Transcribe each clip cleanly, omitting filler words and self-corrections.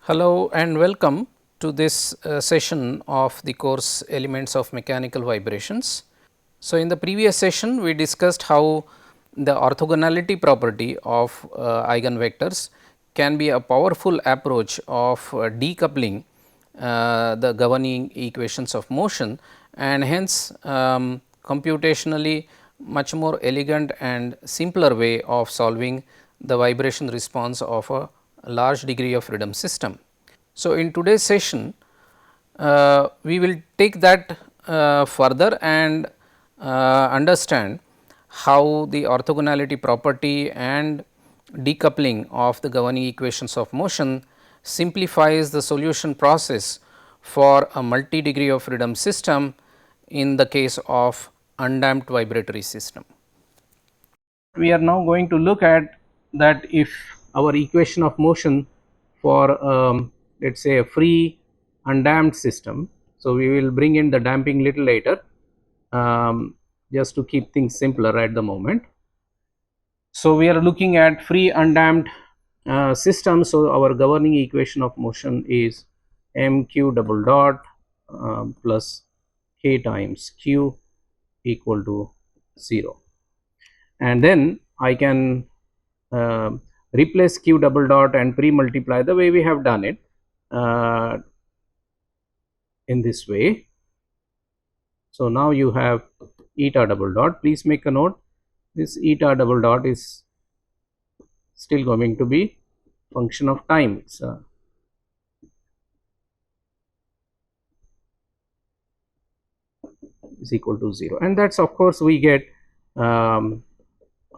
Hello and welcome to this session of the course Elements of Mechanical Vibrations. So, in the previous session we discussed how the orthogonality property of eigenvectors can be a powerful approach of decoupling the governing equations of motion, and hence computationally much more elegant and simpler way of solving the vibration response of a large degree of freedom system. So, in today's session we will take that further and understand how the orthogonality property and decoupling of the governing equations of motion simplifies the solution process for a multi degree of freedom system in the case of undamped vibratory system. We are now going to look at that if our equation of motion for let us say a free undamped system. So, we will bring in the damping little later just to keep things simpler at the moment. So, we are looking at free undamped system. So, our governing equation of motion is mq double dot plus k times q equal to 0, and then I can replace q double dot and pre-multiply the way we have done it in this way. So, now you have eta double dot. Please make a note, this eta double dot is still going to be function of time. Is equal to 0, and that is of course we get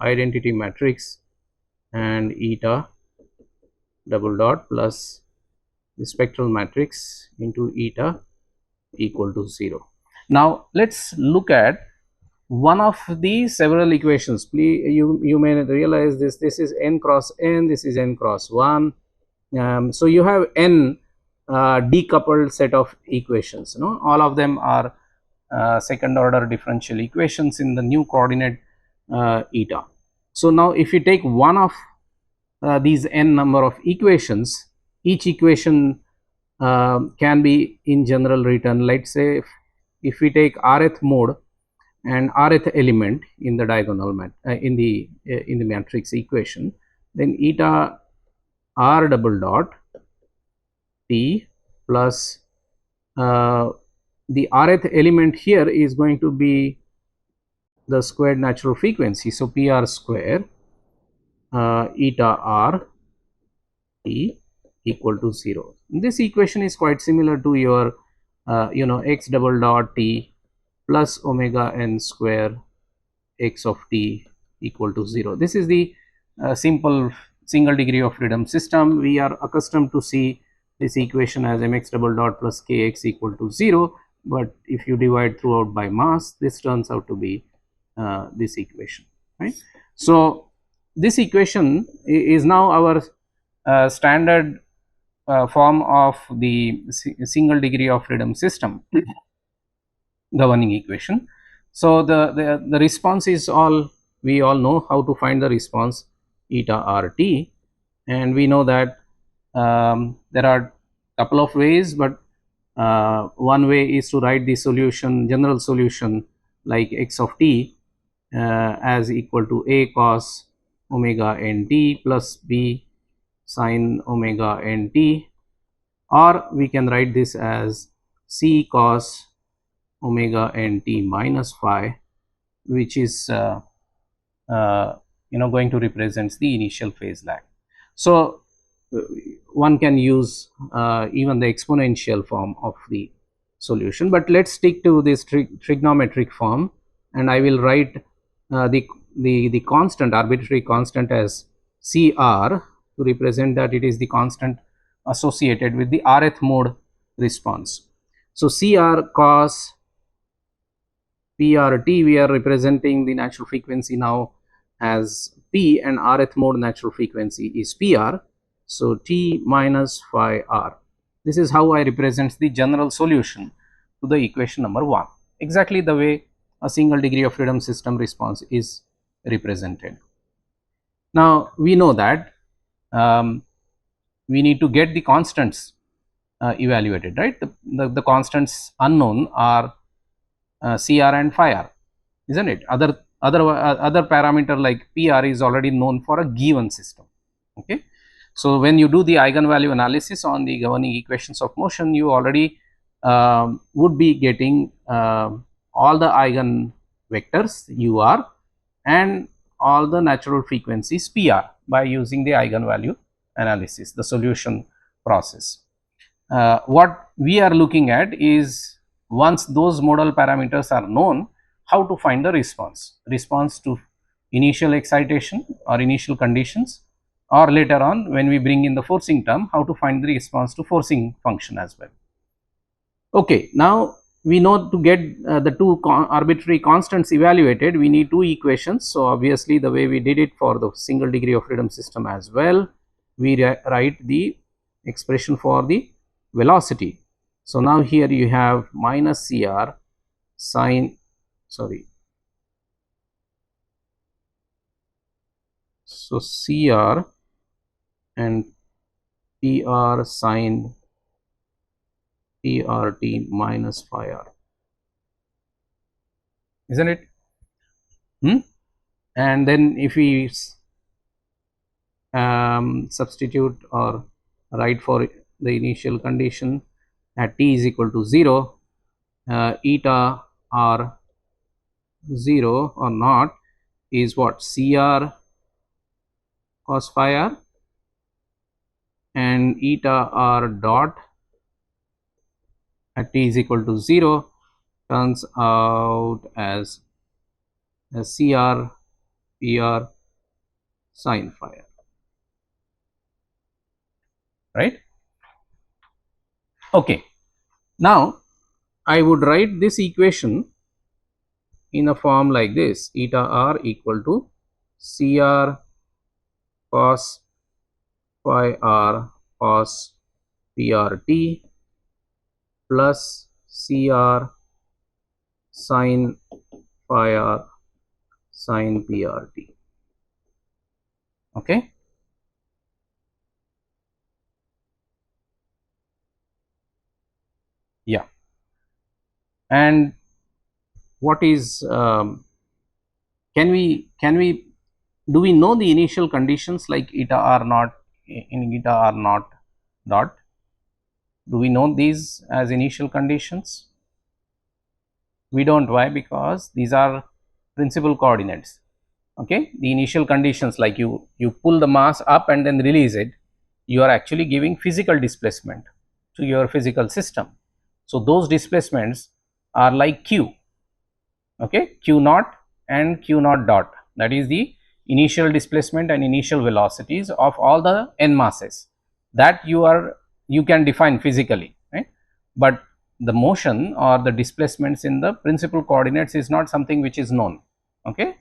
identity matrix and eta double dot plus the spectral matrix into eta equal to 0. Now, let us look at one of the several equations. Please, you may realize this is n cross n, this is n cross 1. So, you have n decoupled set of equations, all of them are second order differential equations in the new coordinate eta. So, now if you take one of these n number of equations, each equation can be in general written, let us say if we take rth mode and rth element in the diagonal in the matrix equation, then eta r double dot t plus the rth element here is going to be the squared natural frequency. So, pr square eta r t equal to 0. This equation is quite similar to your x double dot t plus omega n square x of t equal to 0. This is the simple single degree of freedom system. We are accustomed to see this equation as mx double dot plus kx equal to 0, but if you divide throughout by mass, this turns out to be this equation, right. So, this equation is now our standard form of the single degree of freedom system governing equation. So, the response is we all know how to find the response eta r t, and we know that there are couple of ways, but one way is to write the solution, general solution like x of t as equal to a cos omega n t plus b sin omega n t, or we can write this as c cos omega n t minus phi, which is going to represent the initial phase lag. So, one can use even the exponential form of the solution, but let us stick to this trigonometric form, and I will write the constant, arbitrary constant as CR to represent that it is the constant associated with the rth mode response. So, CR cos PRT, we are representing the natural frequency now as P, and rth mode natural frequency is PR. So, T minus phi R. This is how I represent the general solution to the equation number 1, exactly the way a single degree of freedom system response is represented. Now, we know that we need to get the constants evaluated, right? The constants unknown are CR and phi r, isn't it? Other parameter like PR is already known for a given system. Okay, so when you do the eigenvalue analysis on the governing equations of motion, you already would be getting all the eigen vectors UR and all the natural frequencies PR by using the eigenvalue analysis, the solution process. What we are looking at is, once those modal parameters are known, how to find the response to initial excitation or initial conditions, or later on when we bring in the forcing term, how to find the response to forcing function as well. Okay, now we know to get the two arbitrary constants evaluated, we need two equations. So obviously the way we did it for the single degree of freedom system as well, we write the expression for the velocity. So now here you have minus CR sine, so CR and PR sine PRT minus phi r, isn't it? And then if we substitute or write for the initial condition at t is equal to 0, eta r 0 or not is what? CR cos phi r, and eta r dot at t is equal to 0 turns out as CR PR sin phi r, right? Okay, now I would write this equation in a form like this: eta r equal to CR cos phi r cos PRT plus CR sin phi r sin PRT. Okay. Yeah. And what is can we do we know the initial conditions like eta r naught in eta r naught dot? Do we know these as initial conditions? We don't. Why? Because these are principal coordinates. Okay, the initial conditions, like you pull the mass up and then release it, you are actually giving physical displacement to your physical system. So those displacements are like q. Okay, q naught and q naught dot, that is the initial displacement and initial velocities of all the n masses that you can define physically, right? But the motion or the displacements in the principal coordinates is not something which is known. Okay,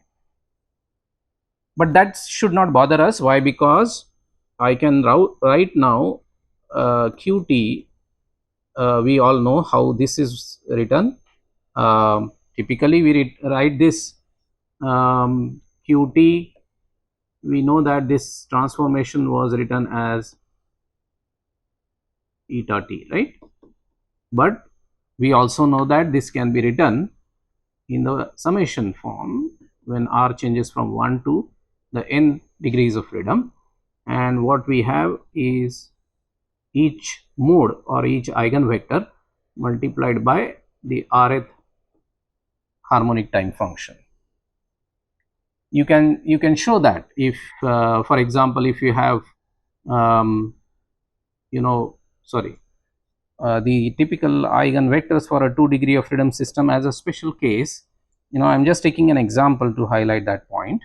but that should not bother us. Why? Because I can write now qt. We all know how this is written. Typically we write this qt. We know that this transformation was written as eta t, right? But we also know that this can be written in the summation form when r changes from 1 to the n degrees of freedom, and what we have is each mode or each eigenvector multiplied by the rth harmonic time function. You can show that if for example, if you have the typical eigenvectors for a 2 degree of freedom system as a special case, I am just taking an example to highlight that point,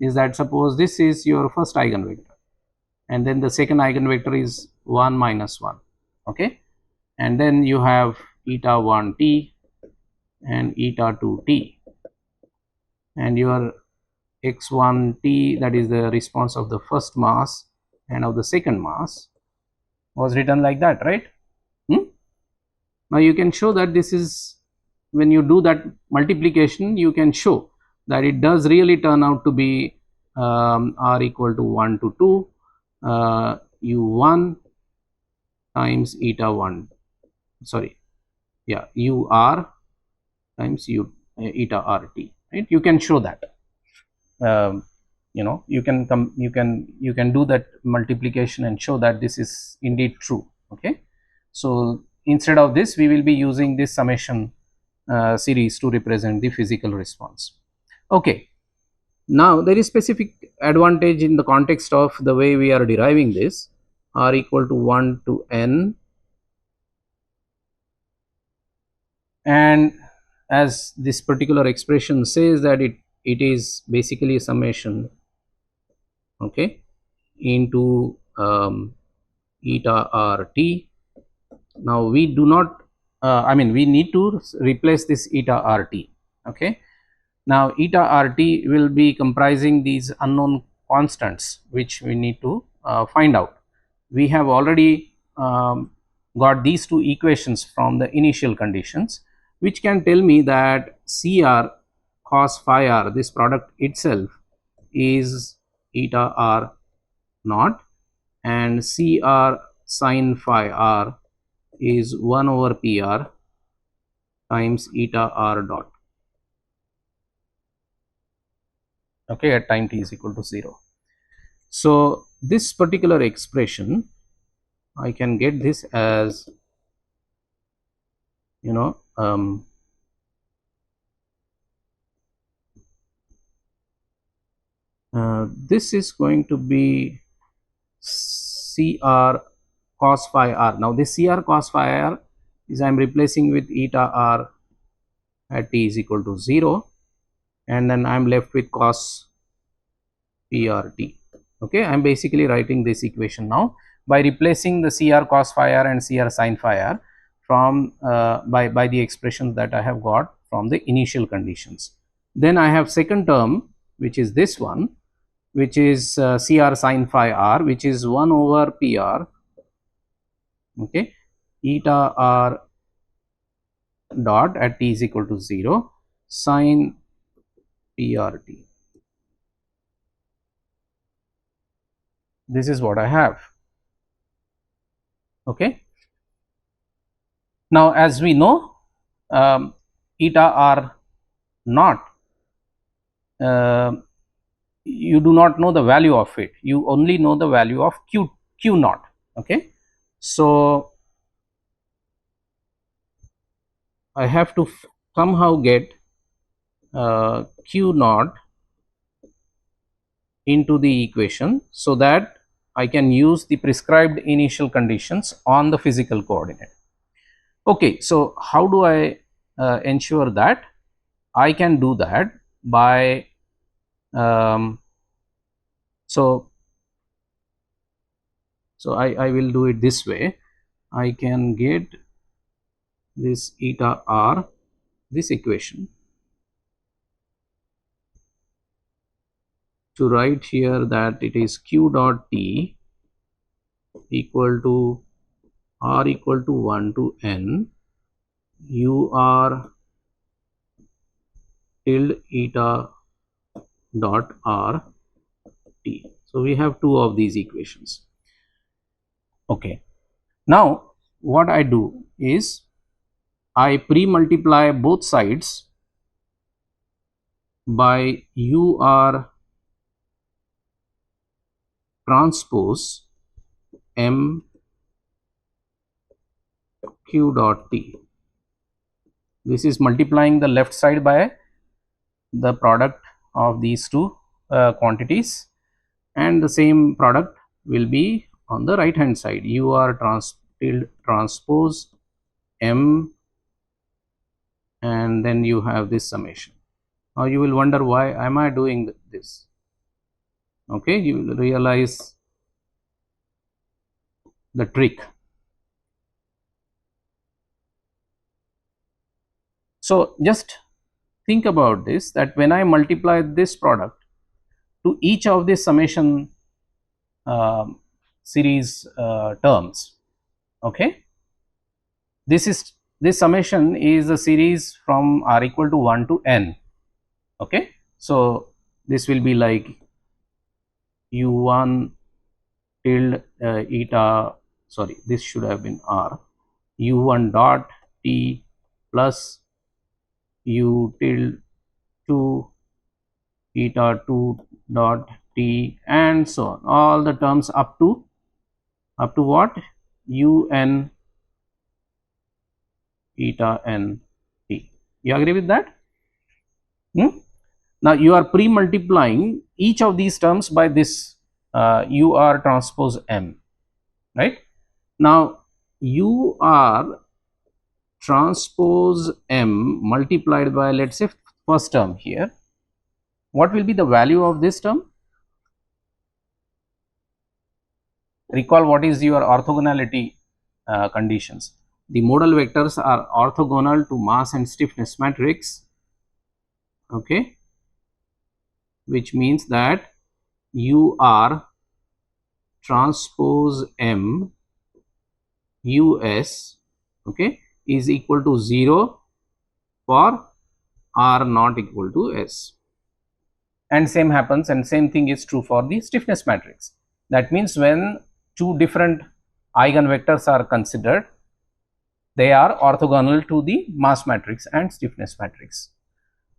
is that suppose this is your first eigenvector and then the second eigenvector is 1 minus 1, okay, and then you have eta 1 t and eta 2 t, and your x1 t, that is the response of the first mass and of the second mass, was written like that, right? Now you can show that this is, when you do that multiplication, you can show that it does really turn out to be r equal to 1 to 2, u1 times eta 1, sorry, yeah, ur times eta rt, right? You can show that. You know, you can do that multiplication and show that this is indeed true. Okay, so instead of this, we will be using this summation series to represent the physical response. Okay, now there is specific advantage in the context of the way we are deriving this. R equal to 1 to n, and as this particular expression says that it is basically a summation, okay, into eta rt. Now we do not I mean, we need to replace this eta rt. Okay, now eta rt will be comprising these unknown constants which we need to find out. We have already got these two equations from the initial conditions, which can tell me that Cr cos phi r, this product itself, is eta r naught, and Cr sin phi r is 1 over Pr times eta r dot, okay, at time t is equal to 0. So this particular expression, I can get this as, you know, this is going to be Cr cos phi r. Now this Cr cos phi r is I am replacing with eta r at t is equal to 0, and then I am left with cos prt. Okay, I am basically writing this equation now by replacing the Cr cos phi r and Cr sin phi r from by the expressions that I have got from the initial conditions. Then I have second term, which is this one, which is Cr sin phi r, which is 1 over Pr, okay, eta r dot at t is equal to 0 sin prt. This is what I have. Okay, now as we know, eta r naught, you do not know the value of it, you only know the value of q naught. Okay, so I have to somehow get q naught into the equation so that I can use the prescribed initial conditions on the physical coordinate. Okay, so how do I ensure that? I can do that by so I will do it this way. I can get this eta r, this equation, to write here that it is q dot t equal to r equal to 1 to n ur tilde eta dot r t. So we have two of these equations. Okay, now what I do is I pre-multiply both sides by ur transpose m q dot t. This is multiplying the left side by the product of these two quantities, and the same product will be on the right hand side, ur transpose m, and then you have this summation. Now you will wonder, why am I doing this? Okay, you will realize the trick. So just think about this, that when I multiply this product to each of the summation series terms, okay, this summation is a series from r equal to 1 to n. Okay, so this will be like u1 tilde eta, sorry, this should have been r, u1 dot t plus u tilde 2 eta 2 dot t and so on, all the terms up to what, un eta n t. You agree with that? Now you are pre-multiplying each of these terms by this ur transpose m, right? Now ur transpose m multiplied by, let's say, first term here, what will be the value of this term? Recall what is your orthogonality conditions. The modal vectors are orthogonal to mass and stiffness matrix, okay, which means that ur transpose m us, okay, is equal to 0 for r not equal to s, and same happens, and same thing is true for the stiffness matrix. That means when two different eigenvectors are considered, they are orthogonal to the mass matrix and stiffness matrix.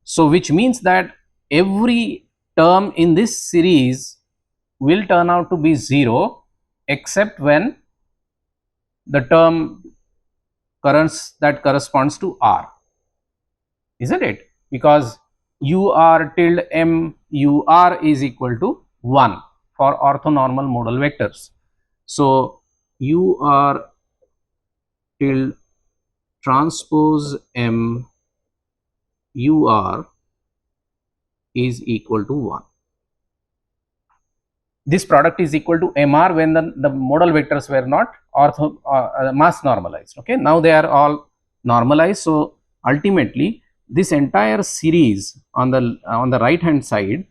So which means that every term in this series will turn out to be 0 except when the term that corresponds to r, isn't it? Because ur tilde m ur is equal to 1 for orthonormal modal vectors. So ur tilde transpose m ur is equal to 1. This product is equal to mr when the modal vectors were not mass normalized. Okay, now they are all normalized. So ultimately this entire series on the right hand side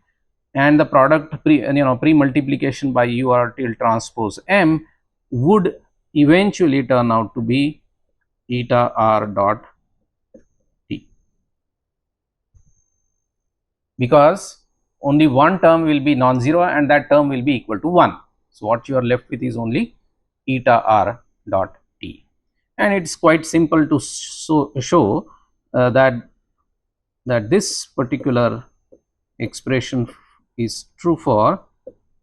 and the product pre multiplication by ur tilde transpose m would eventually turn out to be eta r dot t, because only one term will be non-zero and that term will be equal to 1. So what you are left with is only eta r dot t, and it is quite simple to show that this particular expression is true for,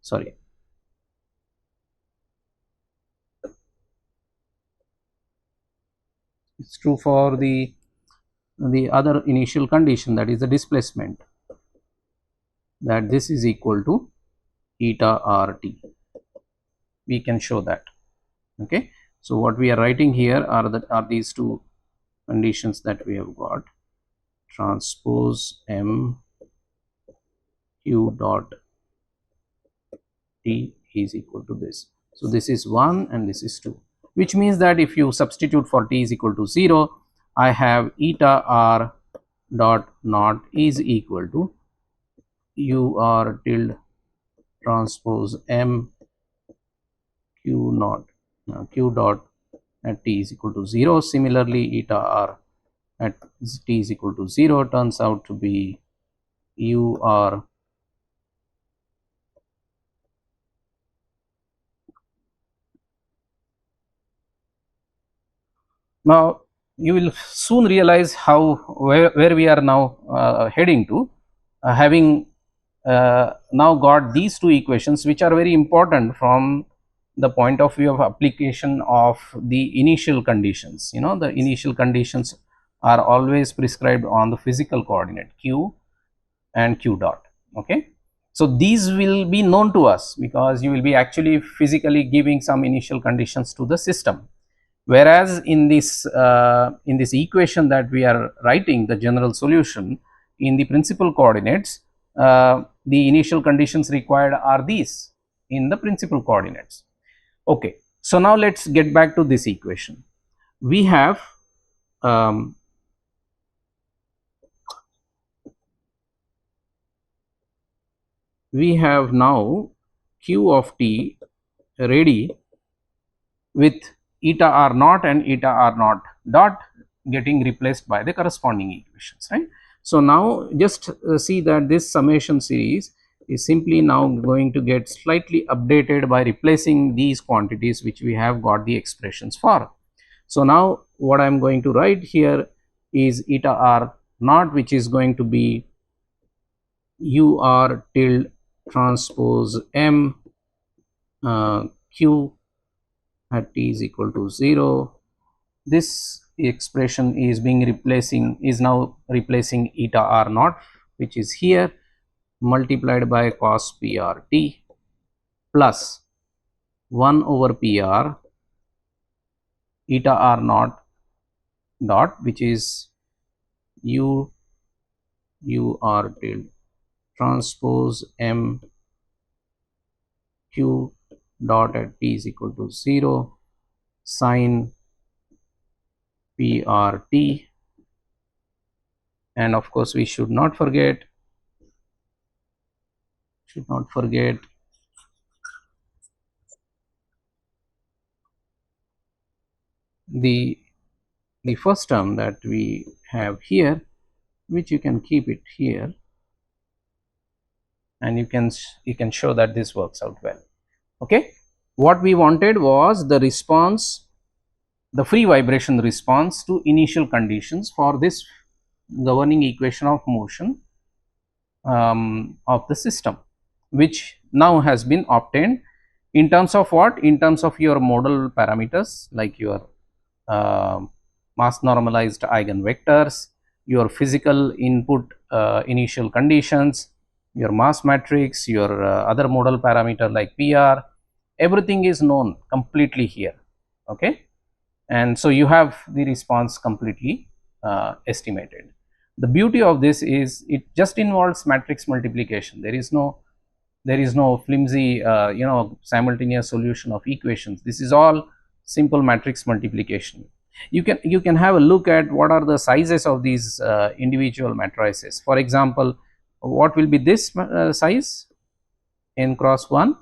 sorry, it's true for the other initial condition, that is the displacement, that this is equal to eta r t. We can show that. Okay, so what we are writing here are these two conditions that we have got: transpose m q dot t is equal to this. So this is 1 and this is 2, which means that if you substitute for t is equal to 0, I have eta r dot naught is equal to ur tilde transpose m q naught q dot at t is equal to 0. Similarly, eta r at t is equal to 0 turns out to be ur now you will soon realize where we are now heading to, having now got these two equations, which are very important from the point of view of application of the initial conditions. You know, the initial conditions are always prescribed on the physical coordinate q and q dot. Okay, so these will be known to us because you will be actually physically giving some initial conditions to the system, whereas in this equation that we are writing, the general solution in the principal coordinates, the initial conditions required are these in the principal coordinates. Okay, so now let us get back to this equation. We have now q of t ready with eta r naught and eta r naught dot getting replaced by the corresponding equations, right. So now just see that this summation series is simply now going to get slightly updated by replacing these quantities which we have got the expressions for. So now what I am going to write here is eta r naught, which is going to be u r tilde transpose m q at t is equal to 0. This expression is now replacing eta r naught, which is here, multiplied by cos p r t plus 1 over p r eta r naught dot, which is u r tilde transpose m q dot at t is equal to 0 sin p r t, and of course we should not forget the first term that we have here, which you can keep it here, and you can show that this works out well. Okay, what we wanted was the response, the free vibration response to initial conditions for this governing equation of motion of the system, which now has been obtained in terms of what? In terms of your modal parameters, like your mass normalized eigenvectors, your physical input initial conditions, your mass matrix, your other modal parameter like PR, everything is known completely here. Okay, and so you have the response completely estimated. The beauty of this is it just involves matrix multiplication. There is no flimsy simultaneous solution of equations. This is all simple matrix multiplication. You can have a look at what are the sizes of these individual matrices. For example, what will be this size? N cross 1,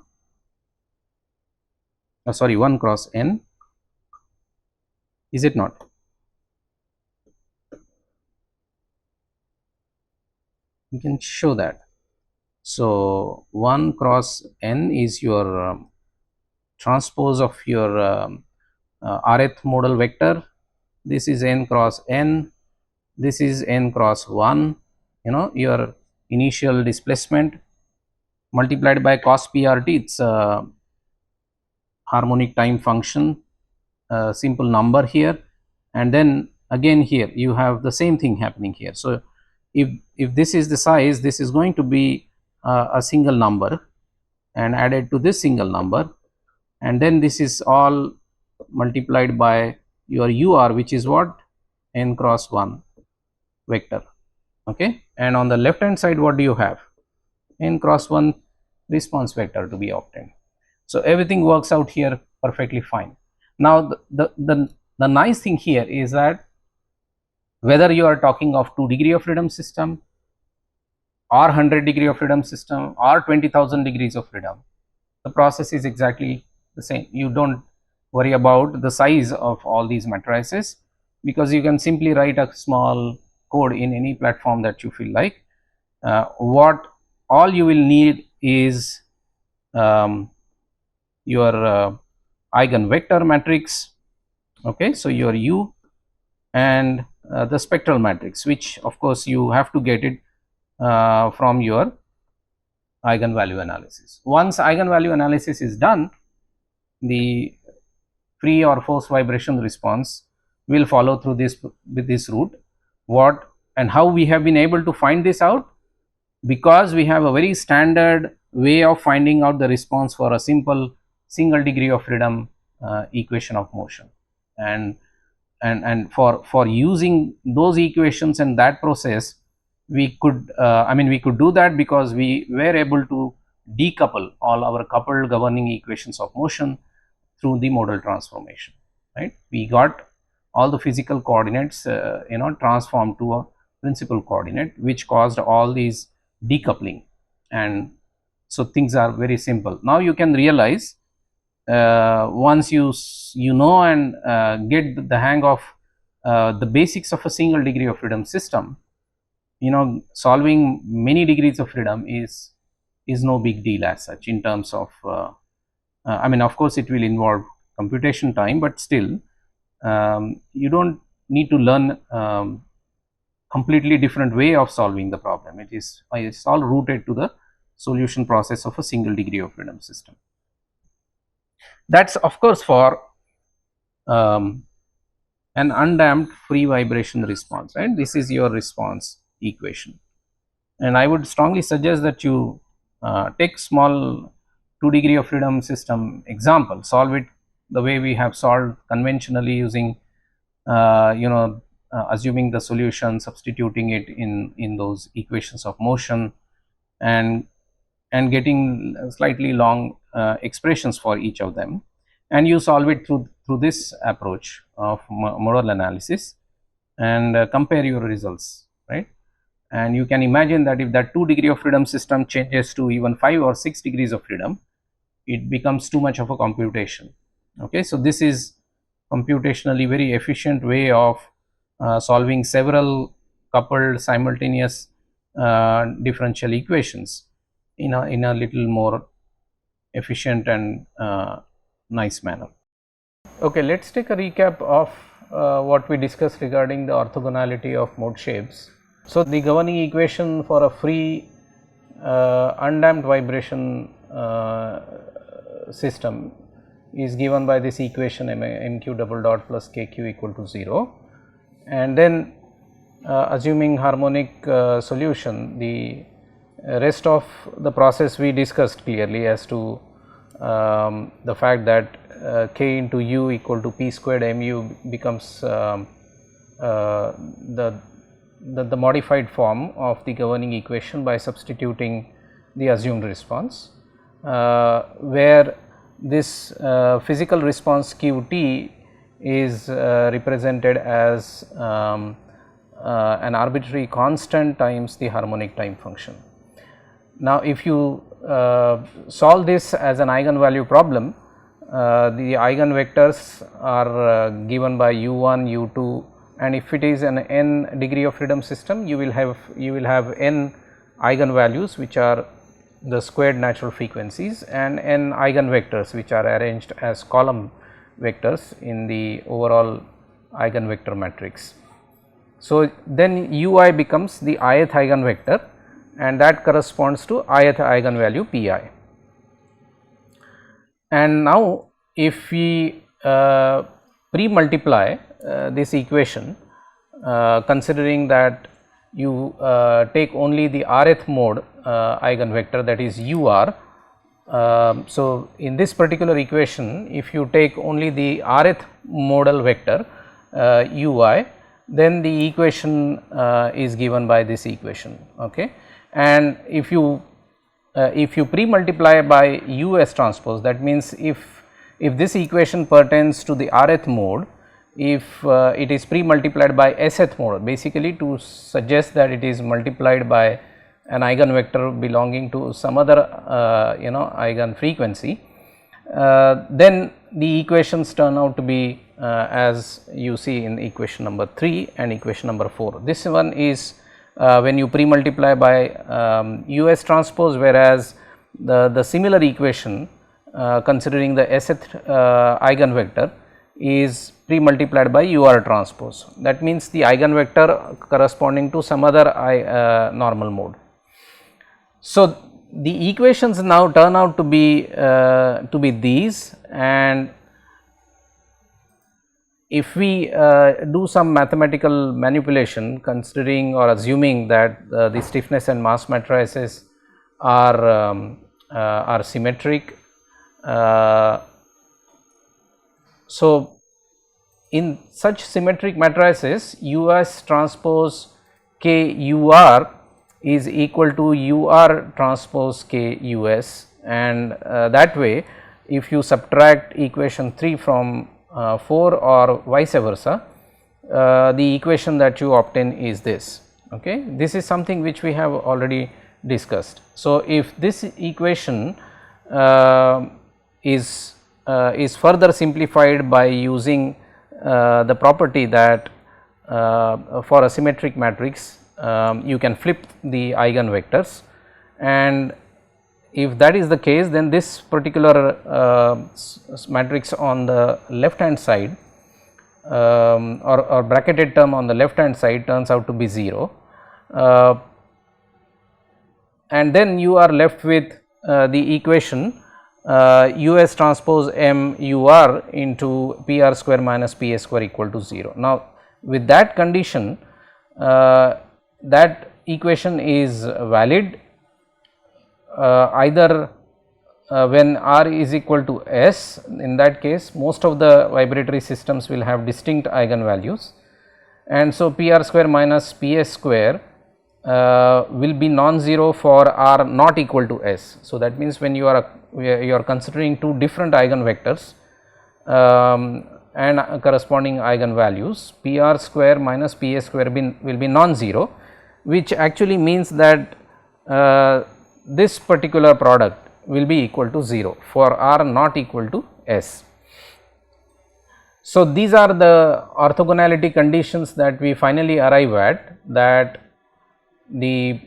sorry, 1 cross n, is it not? You can show that. So 1 cross n is your transpose of your rth modal vector. This is n cross n, this is n cross 1, your initial displacement, multiplied by cos prt. It's a harmonic time function, simple number here, and then again here you have the same thing happening here. So if this is the size, this is going to be a single number and added to this single number, and then this is all multiplied by your ur, which is what? N cross 1 vector. Okay, and on the left hand side, what do you have? N cross 1 response vector to be obtained. So everything works out here perfectly fine. Now the nice thing here is that whether you are talking of 2 degree of freedom system or 100 degree of freedom system or 20,000 degrees of freedom, the process is exactly the same. You don't worry about the size of all these matrices, because you can simply write a small code in any platform that you feel like. What all you will need is your eigenvector matrix. Okay, so your U and the spectral matrix, which of course you have to get it from your eigenvalue analysis. Once eigenvalue analysis is done, the free or forced vibration response will follow through this with this route. What and how we have been able to find this out? Because we have a very standard way of finding out the response for a simple single degree of freedom equation of motion, and for using those equations and that process, we could we could do that because we were able to decouple all our coupled governing equations of motion through the modal transformation, right? We got all the physical coordinates transformed to a principal coordinate, which caused all these decoupling, and so things are very simple. Now you can realize once you know and get the hang of the basics of a single degree of freedom system, solving many degrees of freedom is is no big deal as such in terms of I mean, of course it will involve computation time, but still you do not need to learn completely different way of solving the problem. It's all rooted to the solution process of a single degree of freedom system. That is of course for an undamped free vibration response, right? This is your response equation, and I would strongly suggest that you take small 2 degree of freedom system example, solve it the way we have solved conventionally using assuming the solution, substituting it in those equations of motion, and getting slightly long expressions for each of them, and you solve it through this approach of modal analysis, and compare your results, right? And you can imagine that if that 2 degree of freedom system changes to even 5 or 6 degrees of freedom, it becomes too much of a computation. Okay, so this is computationally very efficient way of solving several coupled simultaneous differential equations in a little more efficient and nice manner. Okay, let us take a recap of what we discussed regarding the orthogonality of mode shapes. So, the governing equation for a free undamped vibration system is given by this equation mq double dot plus kq equal to 0, and then assuming harmonic solution, the rest of the process we discussed clearly as to the fact that k into u equal to p squared mu becomes the modified form of the governing equation by substituting the assumed response, where this physical response qt is represented as an arbitrary constant times the harmonic time function. Now, if you solve this as an eigenvalue problem, the eigenvectors are given by u1, u2, and if it is an n degree of freedom system, you will have n eigenvalues which are the squared natural frequencies, and n eigenvectors which are arranged as column vectors in the overall eigenvector matrix. So, then ui becomes the ith eigenvector, and that corresponds to ith eigenvalue pi. And now, if we pre-multiply this equation, considering that you take only the rth mode eigenvector, that is ur. So, in this particular equation, if you take only the rth modal vector ui, then the equation is given by this equation. Okay. And if you pre-multiply by us transpose, that means if this equation pertains to the rth mode, if it is pre-multiplied by sth mode, basically to suggest that it is multiplied by an eigenvector belonging to some other eigen frequency, then the equations turn out to be as you see in equation number 3 and equation number 4. This one is when you pre-multiply by us transpose, whereas the similar equation considering the sth eigenvector is pre-multiplied by ur transpose. That means the eigenvector corresponding to some other normal mode. So, the equations now turn out to be these, and if we do some mathematical manipulation considering or assuming that the stiffness and mass matrices are symmetric, so in such symmetric matrices us transpose k ur is equal to ur transpose k us, and that way if you subtract equation 3 from 4 or vice versa, the equation that you obtain is this. Okay. This is something which we have already discussed. So, if this equation is further simplified by using the property that for a symmetric matrix you can flip the eigenvectors, and if that is the case, then this particular matrix on the left hand side or bracketed term on the left hand side turns out to be 0, and then you are left with the equation US transpose M UR into PR square minus PA square equal to 0. Now, with that condition, that equation is valid either when R is equal to S. In that case, most of the vibratory systems will have distinct eigenvalues, and so PR square minus PA square will be non-zero for R not equal to S. So, that means when you are considering two different eigenvectors and corresponding eigenvalues, PR square minus PA square will be non-zero, which actually means that this particular product will be equal to 0 for R not equal to S. So, these are the orthogonality conditions that we finally arrive at, that the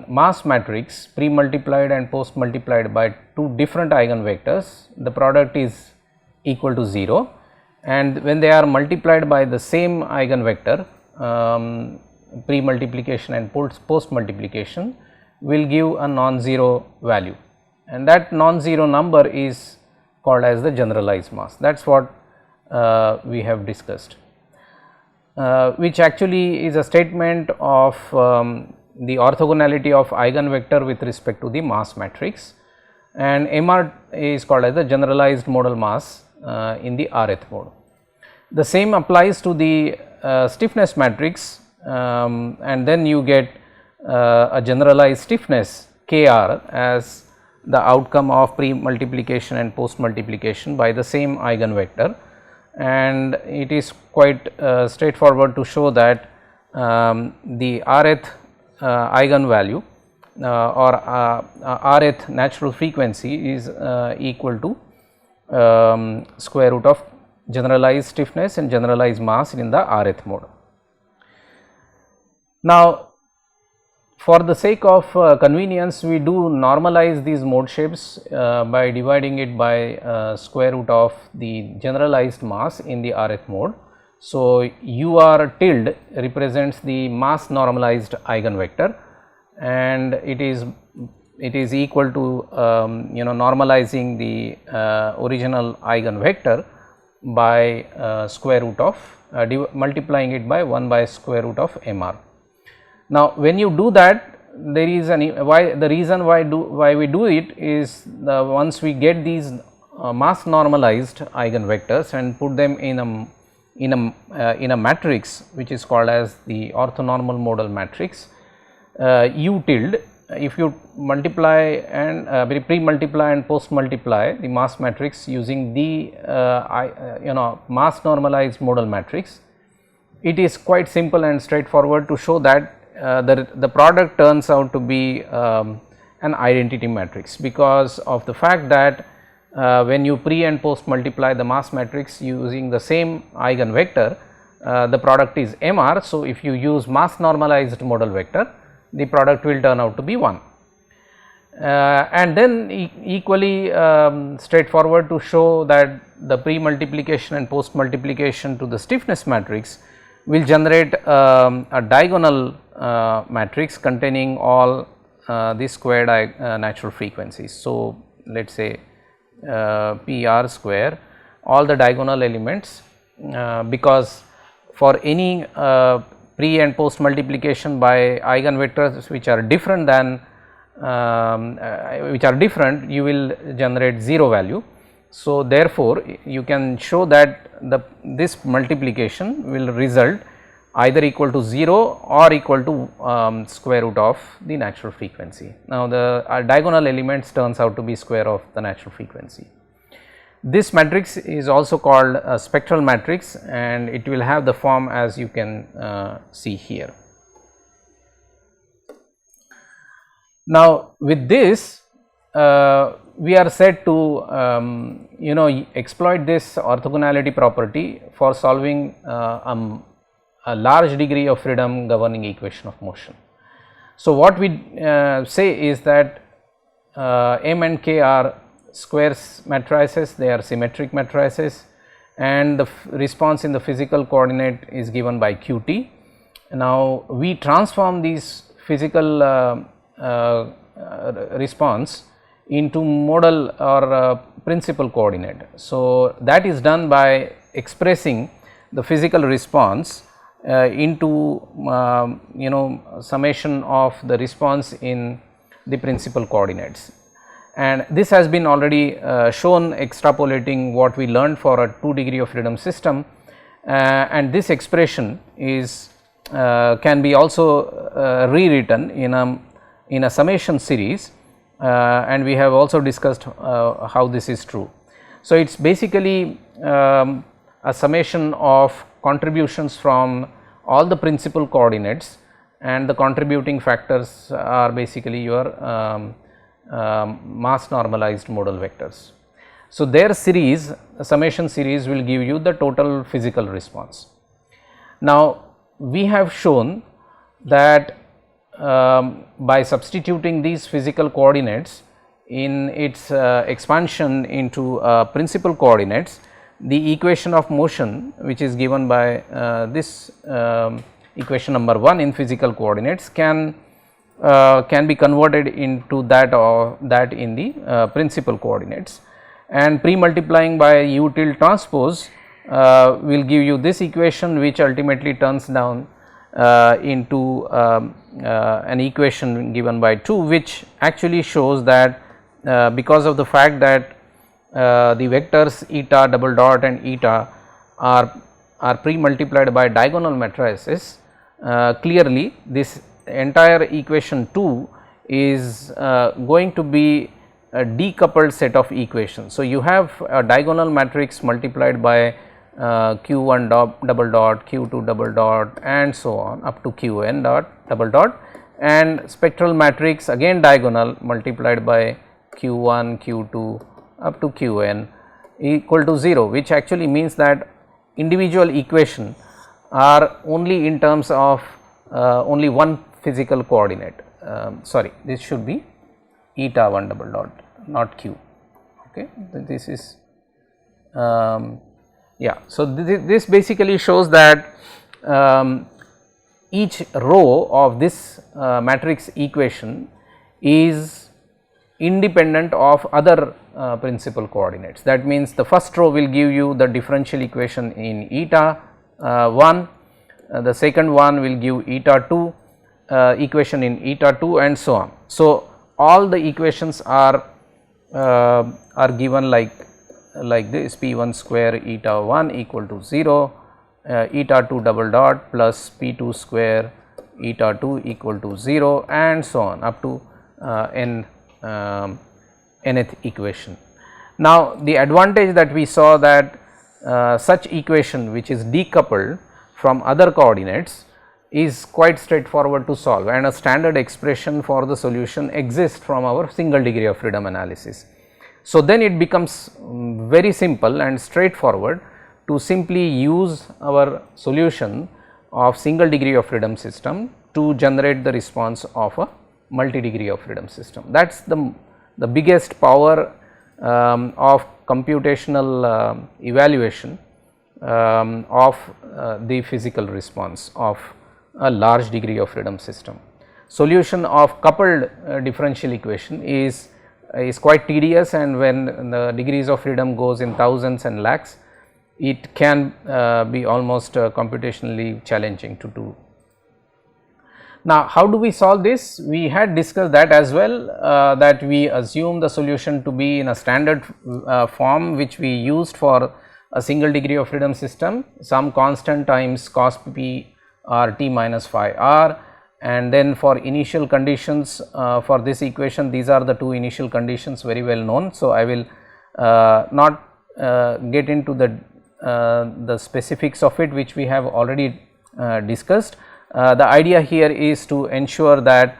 mass matrix pre multiplied and post multiplied by two different eigenvectors, the product is equal to 0, and when they are multiplied by the same eigenvector, pre multiplication and post multiplication will give a non-zero value, and that non-zero number is called as the generalized mass. That is what we have discussed, which actually is a statement of the orthogonality of eigenvector with respect to the mass matrix, and MR is called as the generalized modal mass in the Rth mode. The same applies to the stiffness matrix, and then you get a generalized stiffness Kr as the outcome of pre multiplication and post multiplication by the same eigenvector, and it is quite straightforward to show that the Rth eigenvalue or Rth natural frequency is equal to square root of generalized stiffness and generalized mass in the Rth mode. Now, for the sake of convenience, we do normalize these mode shapes by dividing it by square root of the generalized mass in the Rth mode. So, UR tilde represents the mass normalized eigenvector, and it is equal to normalizing the original eigenvector by square root of multiplying it by 1 by square root of MR. Now, when you do that, there is the reason why we do it is once we get these mass normalized eigenvectors and put them in a matrix which is called as the orthonormal modal matrix, U tilde, if you multiply and pre-multiply and post-multiply the mass matrix using the mass normalized modal matrix, it is quite simple and straightforward to show that the product turns out to be an identity matrix, because of the fact that when you pre and post multiply the mass matrix using the same eigenvector, the product is MR. So, if you use mass normalized modal vector, the product will turn out to be 1. And then equally straightforward to show that the pre multiplication and post multiplication to the stiffness matrix will generate a diagonal matrix containing all the squared natural frequencies. So, let us say PR square, all the diagonal elements, because for any pre and post multiplication by eigenvectors which are different than you will generate 0 value. So, therefore, you can show that this multiplication will result either equal to 0 or equal to square root of the natural frequency. Now, the diagonal elements turns out to be square of the natural frequency. This matrix is also called a spectral matrix, and it will have the form as you can see here. Now, with this we are said to exploit this orthogonality property for solving a large degree of freedom governing equation of motion. So, what we say is that M and K are squares matrices, they are symmetric matrices, and the response in the physical coordinate is given by Qt. Now, we transform these physical response into modal or principal coordinate. So, that is done by expressing the physical response into summation of the response in the principal coordinates, and this has been already shown extrapolating what we learned for a 2 degree of freedom system, and this expression is can be also rewritten in a summation series, and we have also discussed how this is true. So, it is basically a summation of contributions from all the principal coordinates, and the contributing factors are basically your mass normalized modal vectors. So, their series, summation series, will give you the total physical response. Now, we have shown that by substituting these physical coordinates in its expansion into principal coordinates, the equation of motion, which is given by this equation number 1 in physical coordinates, can be converted into that in the principal coordinates, and pre-multiplying by u tilde transpose will give you this equation, which ultimately turns down into an equation given by 2, which actually shows that because of the fact that the vectors eta double dot and eta are pre-multiplied by diagonal matrices, clearly this entire equation 2 is going to be a decoupled set of equations. So, you have a diagonal matrix multiplied by q1 double dot, q2 double dot, and so on up to qn dot double dot, and spectral matrix again diagonal multiplied by q1, q2 up to qn equal to 0, which actually means that individual equation are only in terms of only one physical coordinate. Sorry, this should be eta 1 double dot, not q. Okay, this is yeah. So, this basically shows that each row of this matrix equation is independent of other principal coordinates. That means, the first row will give you the differential equation in eta 1, the second one will give eta 2 equation in eta 2, and so on. So, all the equations are given like this: p1 square eta 1 equal to 0, eta 2 double dot plus p2 square eta 2 equal to 0, and so on up to nth equation. Now, the advantage that we saw that such equation which is decoupled from other coordinates is quite straightforward to solve, and a standard expression for the solution exists from our single degree of freedom analysis. So, then it becomes very simple and straightforward to simply use our solution of single degree of freedom system to generate the response of a multi degree of freedom system. That is the biggest power of computational evaluation of the physical response of a large degree of freedom system. Solution of coupled differential equation is quite tedious, and when the degrees of freedom goes in thousands and lakhs, it can be almost computationally challenging to do. Now, how do we solve this? We had discussed that as well, that we assume the solution to be in a standard form which we used for a single degree of freedom system, some constant times cos p r t minus phi r, and then for initial conditions for this equation, these are the two initial conditions very well known. So, I will not get into the specifics of it, which we have already discussed. The idea here is to ensure that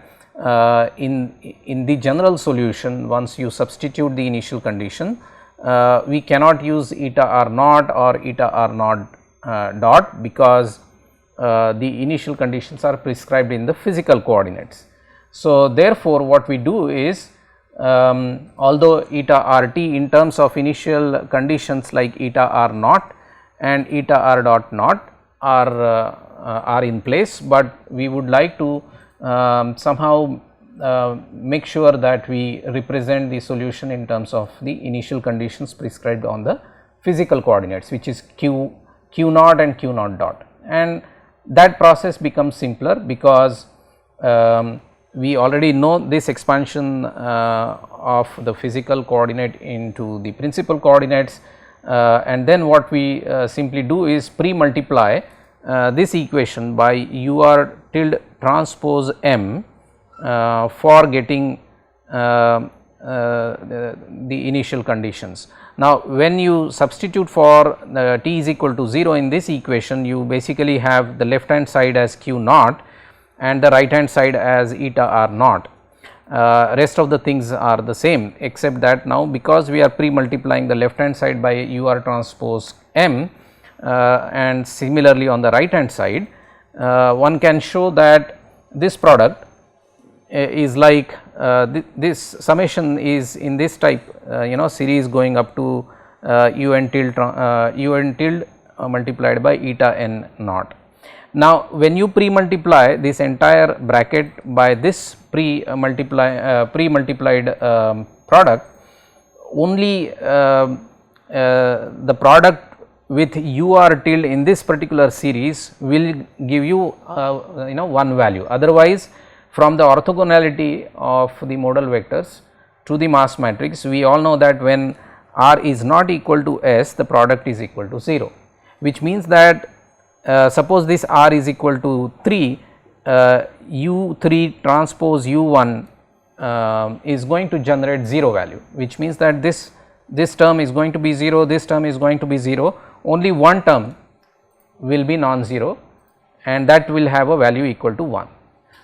in the general solution, once you substitute the initial condition, we cannot use eta r naught or eta r naught dot, because the initial conditions are prescribed in the physical coordinates. So, therefore, what we do is although eta r t in terms of initial conditions like eta r naught and eta r dot naught are in place, but we would like to somehow make sure that we represent the solution in terms of the initial conditions prescribed on the physical coordinates, which is q naught and q naught dot, and that process becomes simpler because we already know this expansion of the physical coordinate into the principal coordinates, and then what we simply do is pre-multiply this equation by ur tilde transpose m for getting the initial conditions. Now, when you substitute for t is equal to 0 in this equation, you basically have the left hand side as q naught and the right hand side as eta r naught. Rest of the things are the same, except that now because we are pre-multiplying the left hand side by ur transpose m and similarly on the right hand side, one can show that this product is like this summation is in this type series going up to un tilde multiplied by eta n naught. Now, when you pre-multiply this entire bracket by this pre-multiplied product, only the product with ur tilde in this particular series will give you one value. Otherwise, from the orthogonality of the modal vectors to the mass matrix, we all know that when r is not equal to s, the product is equal to 0, which means that suppose this r is equal to 3, u3 transpose u1 is going to generate 0 value, which means that this term is going to be 0, this term is going to be 0, only one term will be non-zero and that will have a value equal to 1.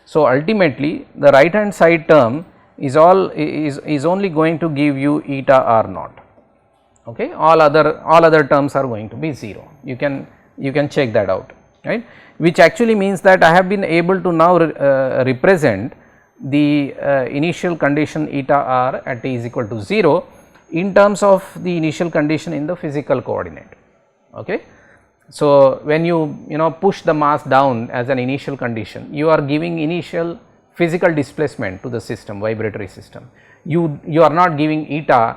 So, ultimately the right hand side term is only going to give you eta r naught, okay. All other terms are going to be 0. You can check that out, right, which actually means that I have been able to now represent the initial condition eta r at t is equal to 0 in terms of the initial condition in the physical coordinate, okay. So, when you push the mass down as an initial condition, you are giving initial physical displacement to the system, vibratory system. You are not giving eta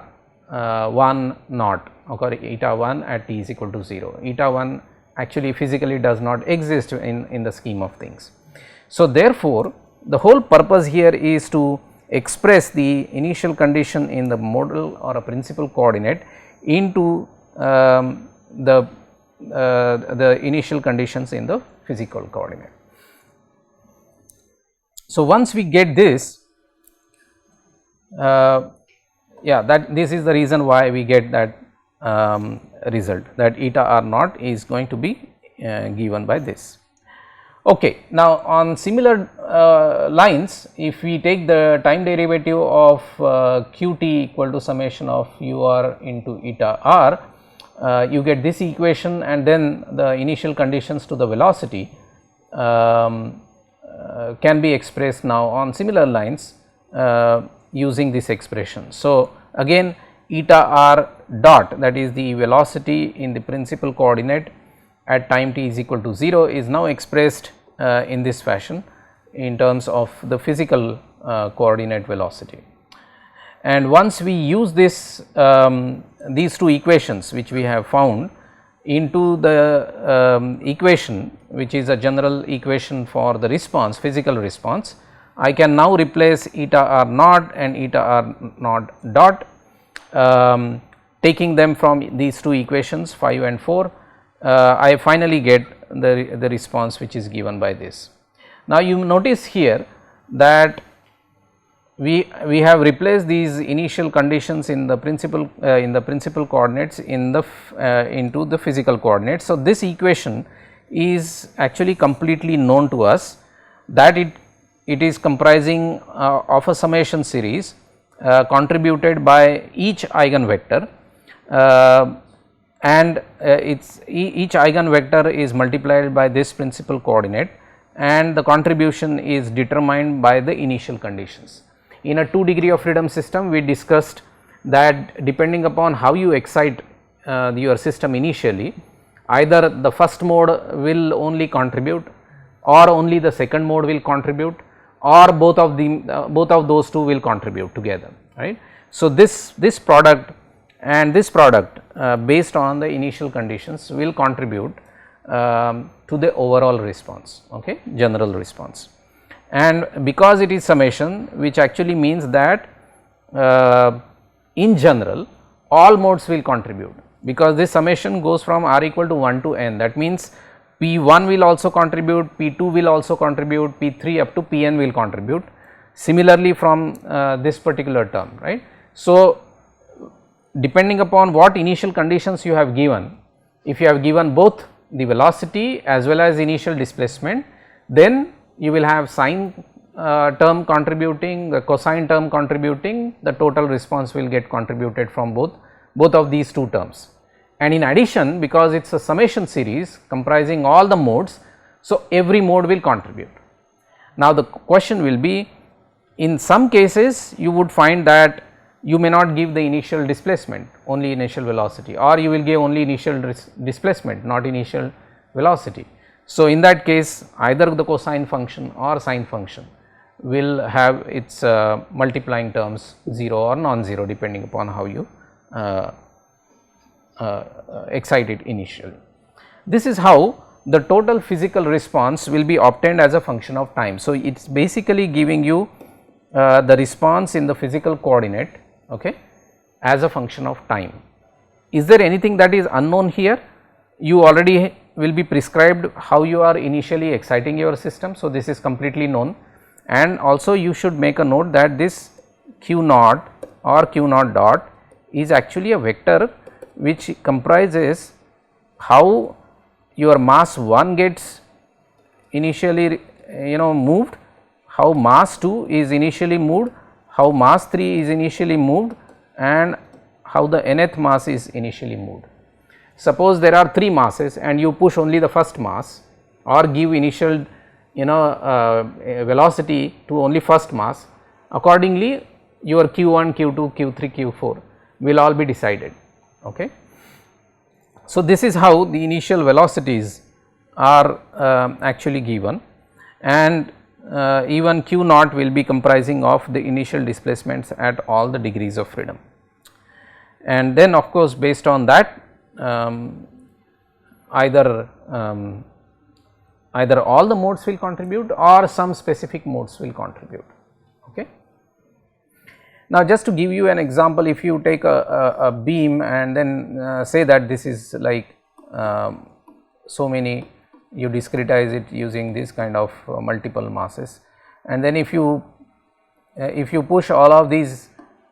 1 naught, okay, eta 1 at t is equal to 0. Eta 1 actually physically does not exist in the scheme of things. So, therefore, the whole purpose here is to express the initial condition in the modal or a principal coordinate into the initial conditions in the physical coordinate. So, once we get this, this is the reason why we get that result, that eta r naught is going to be given by this. Okay. Now, on similar lines, if we take the time derivative of qt equal to summation of ur into eta r, you get this equation, and then the initial conditions to the velocity can be expressed now on similar lines using this expression. So, again eta r dot, that is the velocity in the principal coordinate at time t is equal to 0, is now expressed in this fashion in terms of the physical coordinate velocity. And once we use this these two equations which we have found into the equation, which is a general equation for the response, physical response, I can now replace eta r naught and eta r naught dot, taking them from these two equations 5 and 4, I finally get the response which is given by this. Now, you notice here that we have replaced these initial conditions in the principal coordinates into the physical coordinates. So, this equation is actually completely known to us, that it is comprising of a summation series contributed by each eigenvector, and each eigenvector is multiplied by this principal coordinate, and the contribution is determined by the initial conditions. in a 2 degree of freedom system we discussed that depending upon how you excite your system initially, either the first mode will only contribute or only the second mode will contribute, or both of those two will contribute together, right. So, this product and this product based on the initial conditions will contribute to the overall response, okay, general response. And because it is summation, which actually means that in general all modes will contribute, because this summation goes from r equal to 1 to n, that means P1 will also contribute, P2 will also contribute, P3 up to Pn will contribute, similarly from this particular term, right. So, depending upon what initial conditions you have given, if you have given both the velocity as well as initial displacement, then you will have sine term contributing, the cosine term contributing, the total response will get contributed from both of these two terms. And in addition, because it is a summation series comprising all the modes, so every mode will contribute. Now, the question will be, in some cases you would find that you may not give the initial displacement, only initial velocity, or you will give only initial displacement, not initial velocity. So, in that case either the cosine function or sine function will have its multiplying terms 0 or non-zero depending upon how you excite it initially. This is how the total physical response will be obtained as a function of time. So, it is basically giving you the response in the physical coordinate, okay, as a function of time. Is there anything that is unknown here? You already will be prescribed how you are initially exciting your system. So, this is completely known, and also you should make a note that this q naught or q naught dot is actually a vector which comprises how your mass 1 gets initially moved, how mass 2 is initially moved, how mass 3 is initially moved, and how the nth mass is initially moved. Suppose there are 3 masses and you push only the first mass or give initial velocity to only first mass, accordingly your q1, q2, q3, q4 will all be decided, okay. So, this is how the initial velocities are actually given, and even q naught will be comprising of the initial displacements at all the degrees of freedom. And then of course, based on that either all the modes will contribute or some specific modes will contribute, okay. Now, just to give you an example, if you take a beam and then say that this is like so many, you discretize it using this kind of multiple masses, and then if you push all of these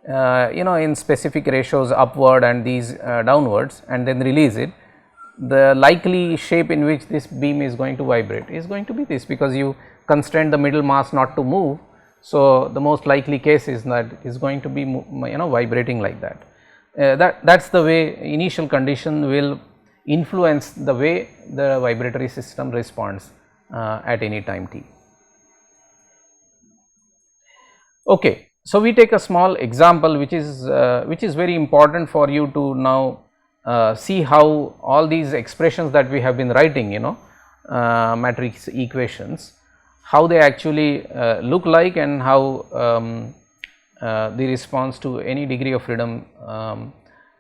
in specific ratios upward and these downwards and then release it, the likely shape in which this beam is going to vibrate is going to be this, because you constrain the middle mass not to move. So, the most likely case is that is going to be vibrating like that. That is the way initial condition will influence the way the vibratory system responds at any time t. Okay. So, we take a small example which is very important for you to now see how all these expressions that we have been writing, matrix equations, how they actually look like and how the response to any degree of freedom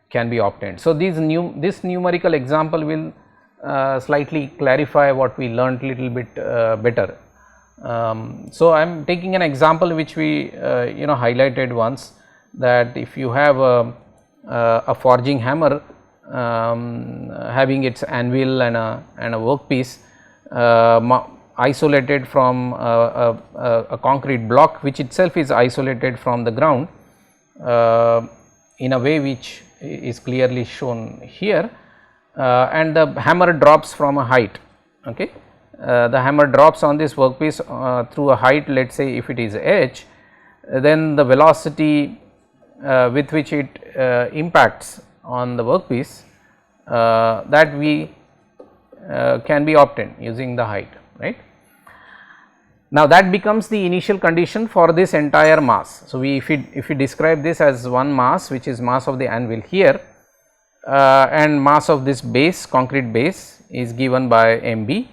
can be obtained. So, this numerical example will slightly clarify what we learnt little bit better. So, I am taking an example which we highlighted once, that if you have a forging hammer having its anvil and a workpiece isolated from a concrete block which itself is isolated from the ground in a way which is clearly shown here, and the hammer drops from a height, okay. The hammer drops on this workpiece through a height, let us say if it is h, then the velocity with which it impacts on the workpiece that we can be obtained using the height, right. Now, that becomes the initial condition for this entire mass. So, if we describe this as one mass, which is mass of the anvil here, and mass of this base, concrete base, is given by MB,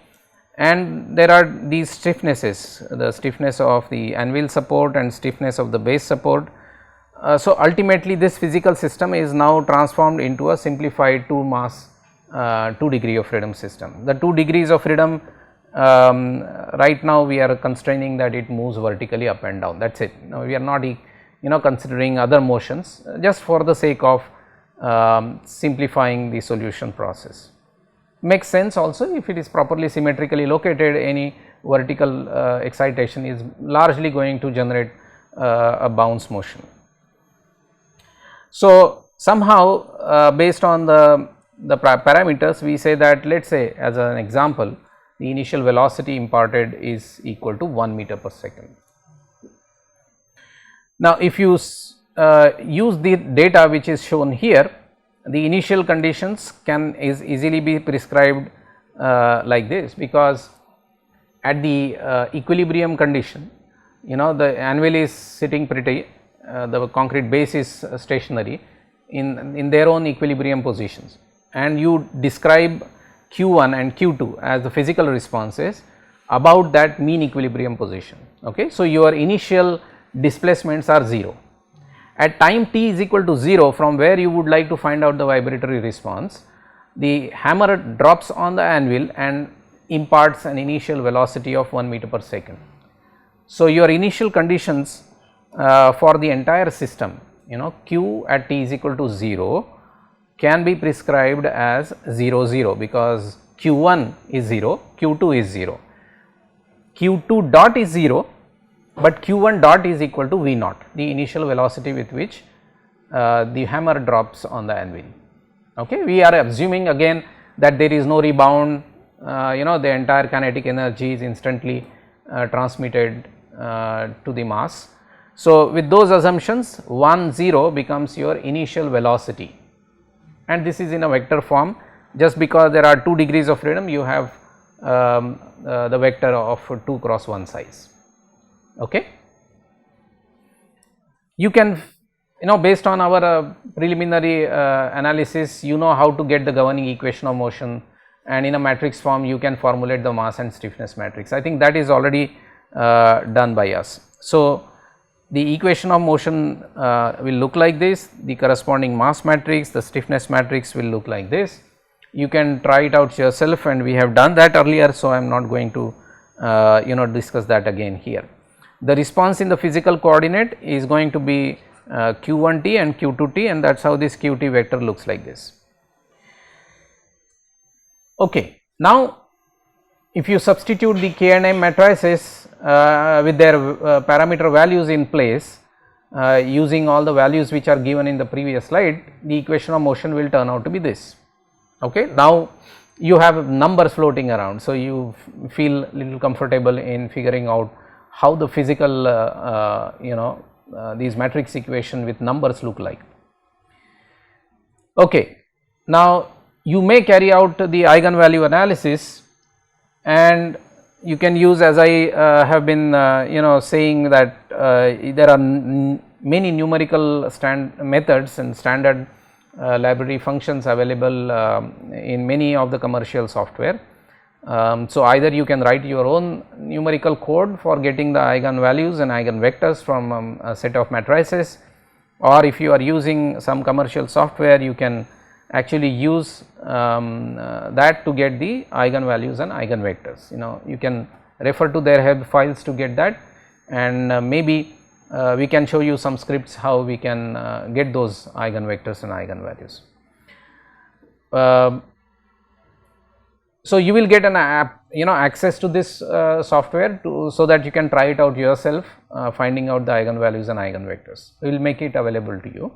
and there are these stiffnesses, the stiffness of the anvil support and stiffness of the base support. So, ultimately this physical system is now transformed into a simplified 2 mass 2 degree of freedom system. The 2 degrees of freedom, right now we are constraining that it moves vertically up and down, that is it. Now, we are not considering other motions, just for the sake of simplifying the solution process. Makes sense also, if it is properly symmetrically located, any vertical excitation is largely going to generate a bounce motion. So, somehow based on the parameters, we say that, let us say as an example, the initial velocity imparted is equal to 1 meter per second. Now, if you use the data which is shown here, the initial conditions can easily be prescribed like this, because at the equilibrium condition, the anvil is sitting pretty, the concrete base is stationary in their own equilibrium positions, and you describe Q1 and Q2 as the physical responses about that mean equilibrium position. Okay. So, your initial displacements are 0. At time t is equal to 0, from where you would like to find out the vibratory response, the hammer drops on the anvil and imparts an initial velocity of 1 meter per second. So, your initial conditions for the entire system, Q at t is equal to 0 can be prescribed as 0 0, because Q1 is 0, Q2 is 0, Q2 dot is 0, but Q1 dot is equal to V naught, the initial velocity with which the hammer drops on the anvil. Okay. We are assuming again that there is no rebound, the entire kinetic energy is instantly transmitted to the mass. So, with those assumptions, 1 0 becomes your initial velocity, and this is in a vector form. Just because there are 2 degrees of freedom, you have the vector of 2 cross 1 size. Okay. You can, based on our preliminary analysis, how to get the governing equation of motion, and in a matrix form you can formulate the mass and stiffness matrix. I think that is already done by us. So, the equation of motion will look like this, the corresponding mass matrix, the stiffness matrix will look like this. You can try it out yourself, and we have done that earlier. So, I am not going to discuss that again here. The response in the physical coordinate is going to be q1t and q2t, and that is how this qt vector looks like this. Okay. Now, if you substitute the k and m matrices with their parameter values in place, using all the values which are given in the previous slide, the equation of motion will turn out to be this. Okay. Now, you have numbers floating around, so you feel little comfortable in figuring out how the physical these matrix equation with numbers look like. Okay. Now, you may carry out the eigenvalue analysis, and you can use, as I have been saying, that there are many numerical methods and standard library functions available in many of the commercial software. So, either you can write your own numerical code for getting the eigenvalues and eigenvectors from a set of matrices, or if you are using some commercial software, you can actually use that to get the eigenvalues and eigenvectors. You can refer to their help files to get that, and maybe we can show you some scripts how we can get those eigenvectors and eigenvalues. So, you will get an access to this software so that you can try it out yourself, finding out the eigenvalues and eigenvectors. We will make it available to you.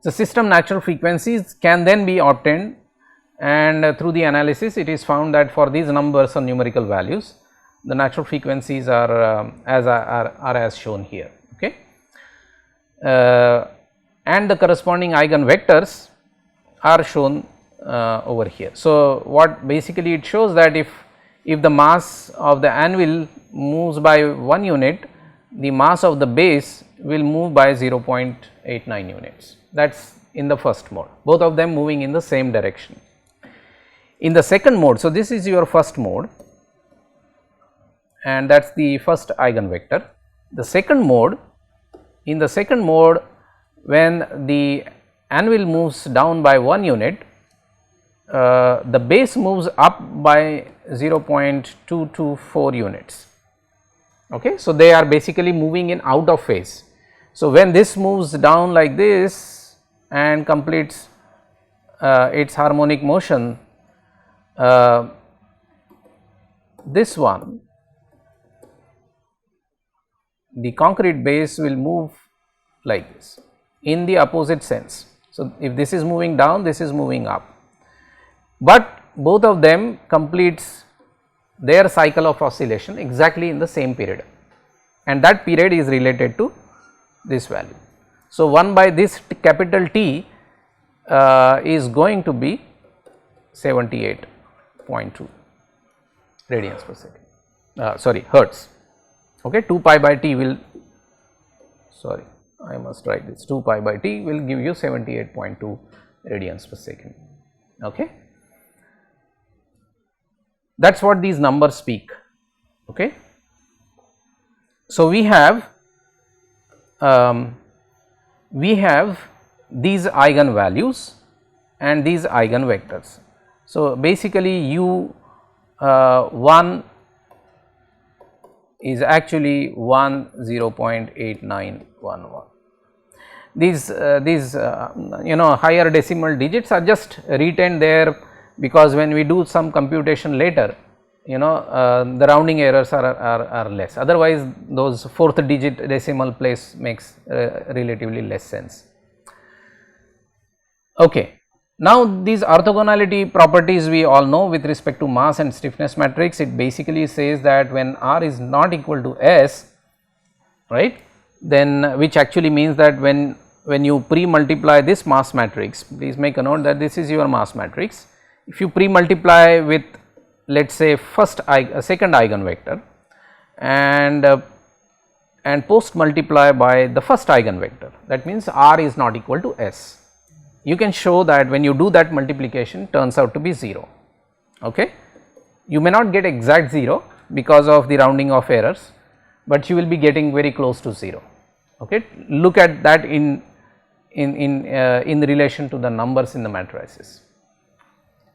The system natural frequencies can then be obtained, and through the analysis it is found that for these numbers or numerical values, the natural frequencies are as shown here. Okay. And the corresponding eigenvectors are shown over here. So, what basically it shows that if if the mass of the anvil moves by 1 unit, the mass of the base will move by 0.89 units. That is in the first mode, both of them moving in the same direction. In the second mode, so this is your first mode and that is the first eigenvector. The second mode, in the second mode when the anvil moves down by 1 unit, the base moves up by 0.224 units. Okay. So, they are basically moving in out of phase. So, when this moves down like this and completes its harmonic motion, this one, the concrete base will move like this in the opposite sense. So, if this is moving down, this is moving up, but both of them completes their cycle of oscillation exactly in the same period, and that period is related to this value. So, 1 by this capital T is going to be 78.2 radians per second, sorry, hertz. Okay, 2 pi by T will, sorry, I must write this, 2 pi by T will give you 78.2 radians per second. Okay. That is what these numbers speak. Okay. So, we have these eigenvalues and these eigenvectors. So, basically u 1 is actually 0.8911. These higher decimal digits are just retained there because when we do some computation later, the rounding errors are less, otherwise those fourth digit decimal place makes relatively less sense. Okay. Now, these orthogonality properties we all know with respect to mass and stiffness matrix. It basically says that when R is not equal to S, right, then which actually means that when you pre-multiply this mass matrix, please make a note that this is your mass matrix. If you pre-multiply with, let us say, second eigenvector and post multiply by the first eigenvector, that means R is not equal to S. You can show that when you do that multiplication turns out to be 0. Okay. You may not get exact 0 because of the rounding of errors, but you will be getting very close to 0. Okay. Look at that in relation to the numbers in the matrices.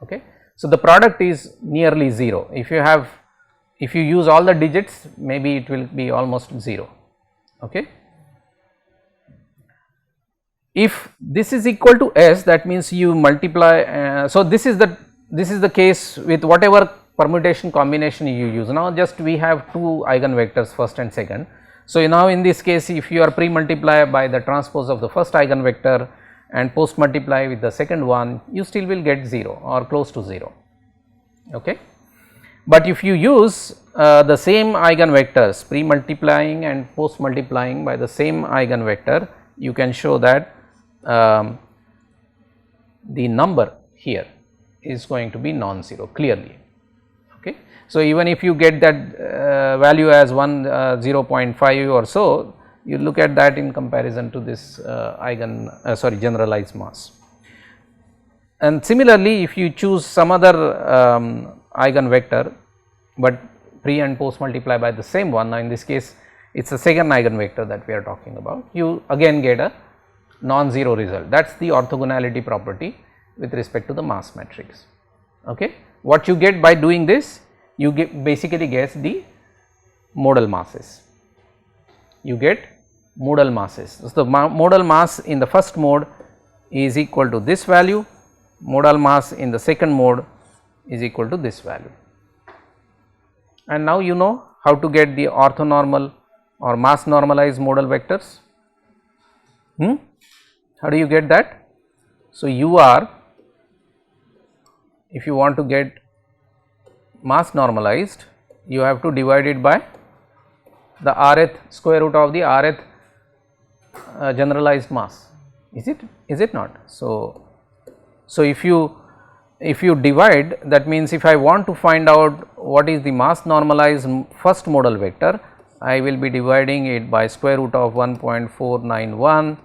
Okay. So, the product is nearly 0. If you use all the digits, maybe it will be almost 0. Okay. If this is equal to S, that means you multiply. So, this is the case with whatever permutation combination you use. Now, just we have two eigenvectors, first and second. So, now in this case, if you are pre-multiply by the transpose of the first eigenvector and post multiply with the second one, you still will get 0 or close to 0. Okay. But if you use the same eigenvectors, pre-multiplying and post multiplying by the same eigenvector, you can show that the number here is going to be non-zero clearly. Okay. So, even if you get that value as 0.5 or so, you look at that in comparison to this generalized mass. And similarly, if you choose some other eigenvector, but pre and post multiply by the same one, now in this case it is a second eigenvector that we are talking about, you again get a non-zero result. That is the orthogonality property with respect to the mass matrix. Okay. What you get by doing this, you basically get the modal masses, you get modal masses. So, the modal mass in the first mode is equal to this value, modal mass in the second mode is equal to this value. And now you know how to get the orthonormal or mass normalized modal vectors. How do you get that? So, you are, if you want to get mass normalized, you have to divide it by the rth square root of the rth generalized mass, is it not? So, if you if you divide, that means if I want to find out what is the mass normalized first modal vector, I will be dividing it by square root of 1.491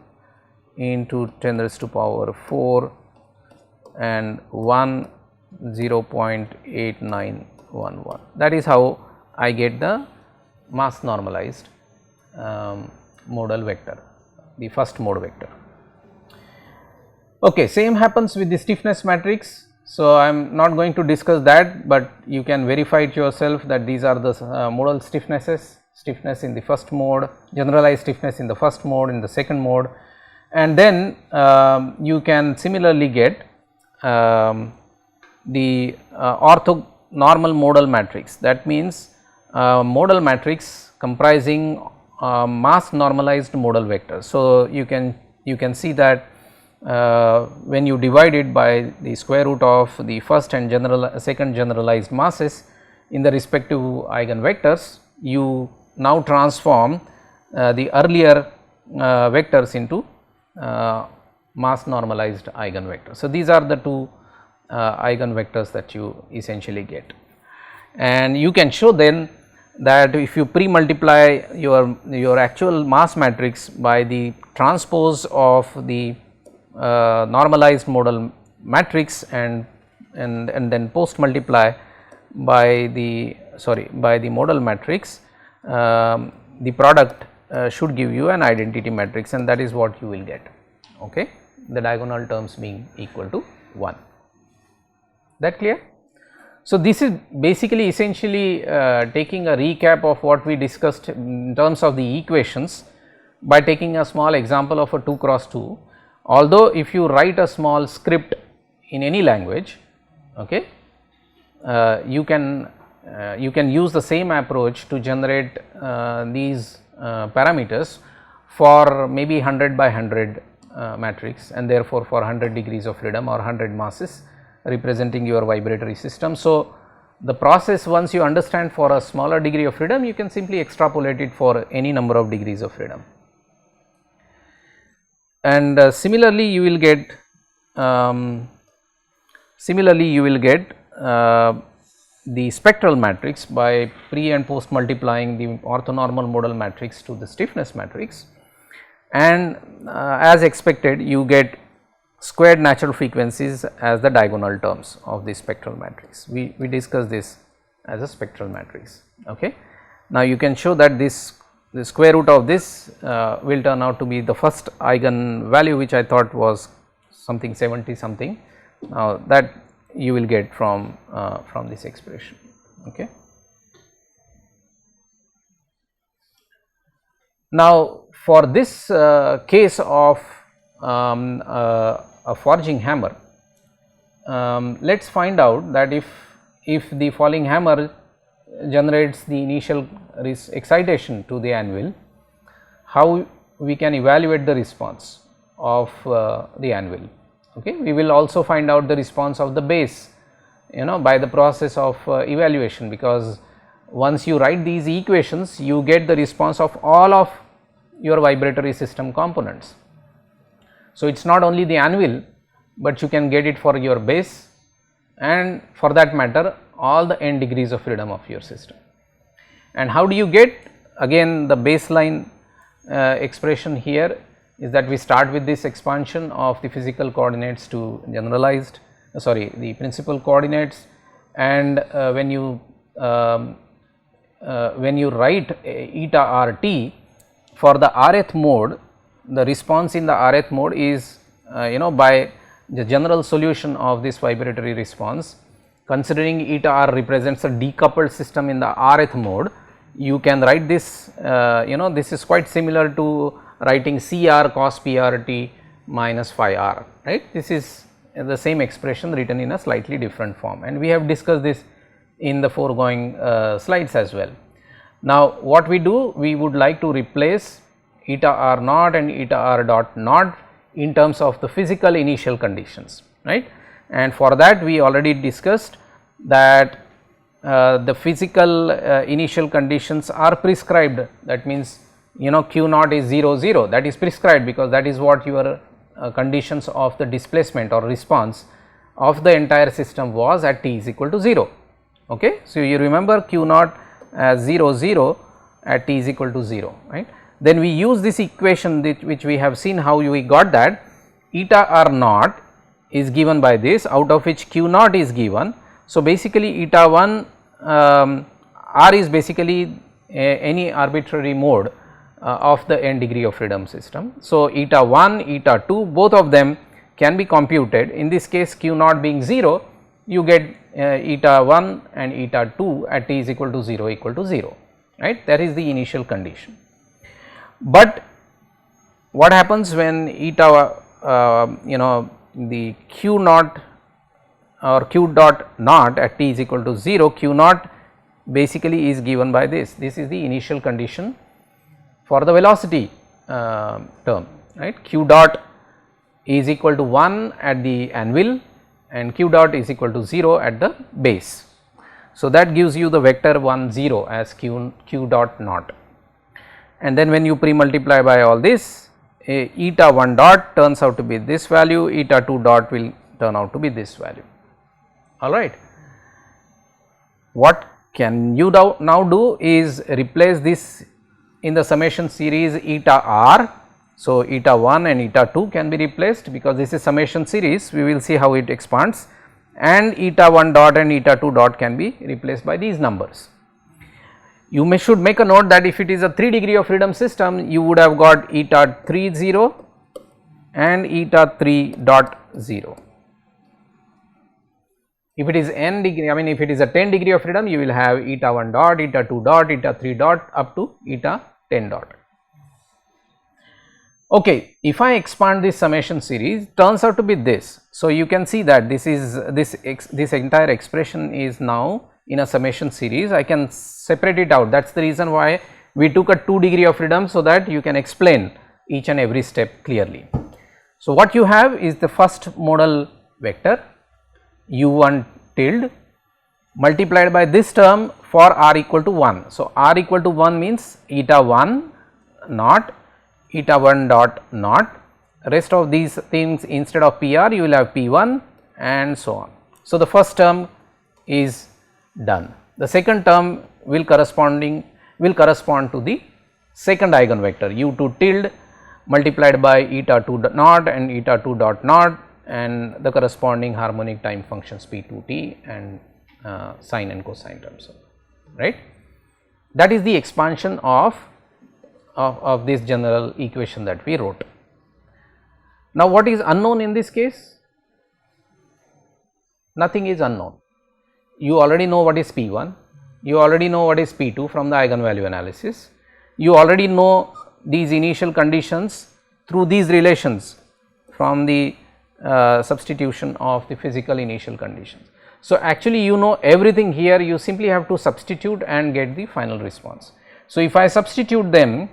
into 10 raised to power 4 and 1 0.8911. That is how I get the mass normalized modal vector, the first mode vector. Okay, same happens with the stiffness matrix. So, I am not going to discuss that, but you can verify it yourself that these are the modal stiffnesses, stiffness in the first mode, generalized stiffness in the first mode, in the second mode, and then you can similarly get the orthonormal modal matrix. That means modal matrix comprising mass normalized modal vectors. So, you can see that when you divide it by the square root of the first and second generalized masses in the respective eigenvectors, you now transform the earlier vectors into mass normalized eigenvectors. So, these are the two eigenvectors that you essentially get, and you can show then that if you pre-multiply your actual mass matrix by the transpose of the normalized modal matrix and then post multiply by the modal matrix, the product should give you an identity matrix, and that is what you will get, okay, the diagonal terms being equal to 1. That clear? So, this is basically essentially taking a recap of what we discussed in terms of the equations by taking a small example of a 2 cross 2. Although, if you write a small script in any language, okay, you can use the same approach to generate these parameters for maybe 100 by 100 matrix, and therefore, for 100 degrees of freedom or 100 masses representing your vibratory system. So, the process, once you understand for a smaller degree of freedom, you can simply extrapolate it for any number of degrees of freedom. And similarly, you will get the spectral matrix by pre and post multiplying the orthonormal modal matrix to the stiffness matrix, and as expected you get squared natural frequencies as the diagonal terms of the spectral matrix. We discussed this as a spectral matrix. Okay. Now, you can show that the square root of this will turn out to be the first eigenvalue, which I thought was something 70 something. Now, that you will get from this expression. Okay. Now, for this case of a forging hammer, let us find out that if the falling hammer generates the initial excitation to the anvil, how we can evaluate the response of the anvil. Okay. We will also find out the response of the base, by the process of evaluation, because once you write these equations, you get the response of all of your vibratory system components. So, it is not only the anvil, but you can get it for your base and for that matter all the n degrees of freedom of your system. And how do you get? Again, the baseline expression here is that we start with this expansion of the physical coordinates to generalized, the principal coordinates, and when you write eta RT for the rth mode, the response in the rth mode is by the general solution of this vibratory response, considering eta r represents a decoupled system in the rth mode, you can write this, this is quite similar to writing CR cos PRT minus phi r, right. This is the same expression written in a slightly different form, and we have discussed this in the foregoing slides as well. Now, what we do, we would like to replace eta r naught and eta r dot naught in terms of the physical initial conditions, right. And for that we already discussed that the physical initial conditions are prescribed. That means, q naught is 0 0, that is prescribed because that is what your conditions of the displacement or response of the entire system was at t is equal to 0. Okay. So, you remember q naught as 0 0 at t is equal to 0, right. Then we use this equation which we have seen how we got that eta r naught is given by this, out of which q naught is given. So, basically eta 1 r is basically any arbitrary mode of the n degree of freedom system. So, eta 1, eta 2, both of them can be computed. In this case q naught being 0, you get eta 1 and eta 2 at t is equal to 0 equal to 0, right. That is the initial condition. But what happens when eta the q naught or q dot naught at t is equal to 0, q naught basically is given by this. This is the initial condition for the velocity term, right. Q dot is equal to 1 at the anvil and q dot is equal to 0 at the base. So, that gives you the vector 1 0 as q dot naught, and then when you pre-multiply by all this, eta 1 dot turns out to be this value, eta 2 dot will turn out to be this value, alright. What can you now do is replace this in the summation series eta r. So, eta 1 and eta 2 can be replaced because this is summation series, we will see how it expands, and eta 1 dot and eta 2 dot can be replaced by these numbers. You should make a note that if it is a 3 degree of freedom system, you would have got eta 3 0 and eta 3 dot 0. If it is n degree, I mean if it is a 10 degree of freedom, you will have eta 1 dot, eta 2 dot, eta 3 dot up to eta 10 dot. Okay, if I expand this summation series, turns out to be this. So, you can see that this is this entire expression is now in a summation series. I can separate it out, that is the reason why we took a 2 degree of freedom, so that you can explain each and every step clearly. So, what you have is the first modal vector u1 tilde multiplied by this term for r equal to 1. So, r equal to 1 means eta 1 naught, eta 1 dot naught, rest of these things instead of pr you will have p1 and so on. So, the first term is done. The second term will correspond to the second eigenvector u2 tilde multiplied by eta 2 dot naught and eta 2 dot naught and the corresponding harmonic time functions p2t and sine and cosine terms, right. That is the expansion of this general equation that we wrote. Now, what is unknown in this case? Nothing is unknown. You already know what is P1, you already know what is P2 from the eigenvalue analysis, you already know these initial conditions through these relations from the substitution of the physical initial conditions. So, actually you know everything here, you simply have to substitute and get the final response. So, if I substitute them,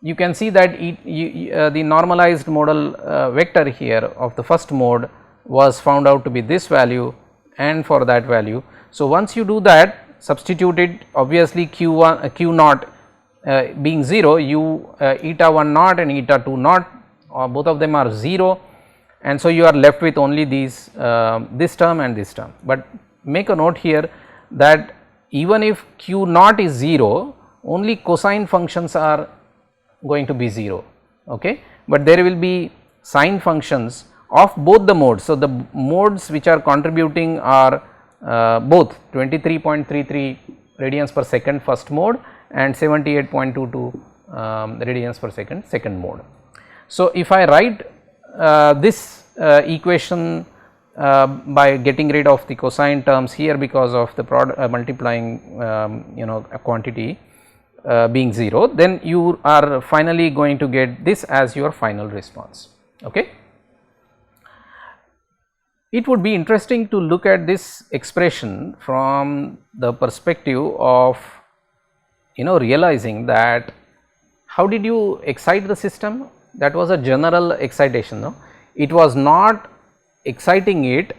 you can see that the normalized modal vector here of the first mode was found out to be this value and for that value. So, once you do that, substitute it, obviously q1 q naught being 0, eta 1 naught and eta 2 naught both of them are 0, and so you are left with only these this term and this term. But make a note here that even if q naught is 0, only cosine functions are going to be 0, okay, but there will be sine functions of both the modes. So, the modes which are contributing are both 23.33 radians per second first mode and 78.22 radians per second mode. So, if I write this equation by getting rid of the cosine terms here because of the multiplying a quantity being 0, then you are finally going to get this as your final response. Okay. It would be interesting to look at this expression from the perspective of realizing that how did you excite the system. That was a general excitation, no? It was not exciting it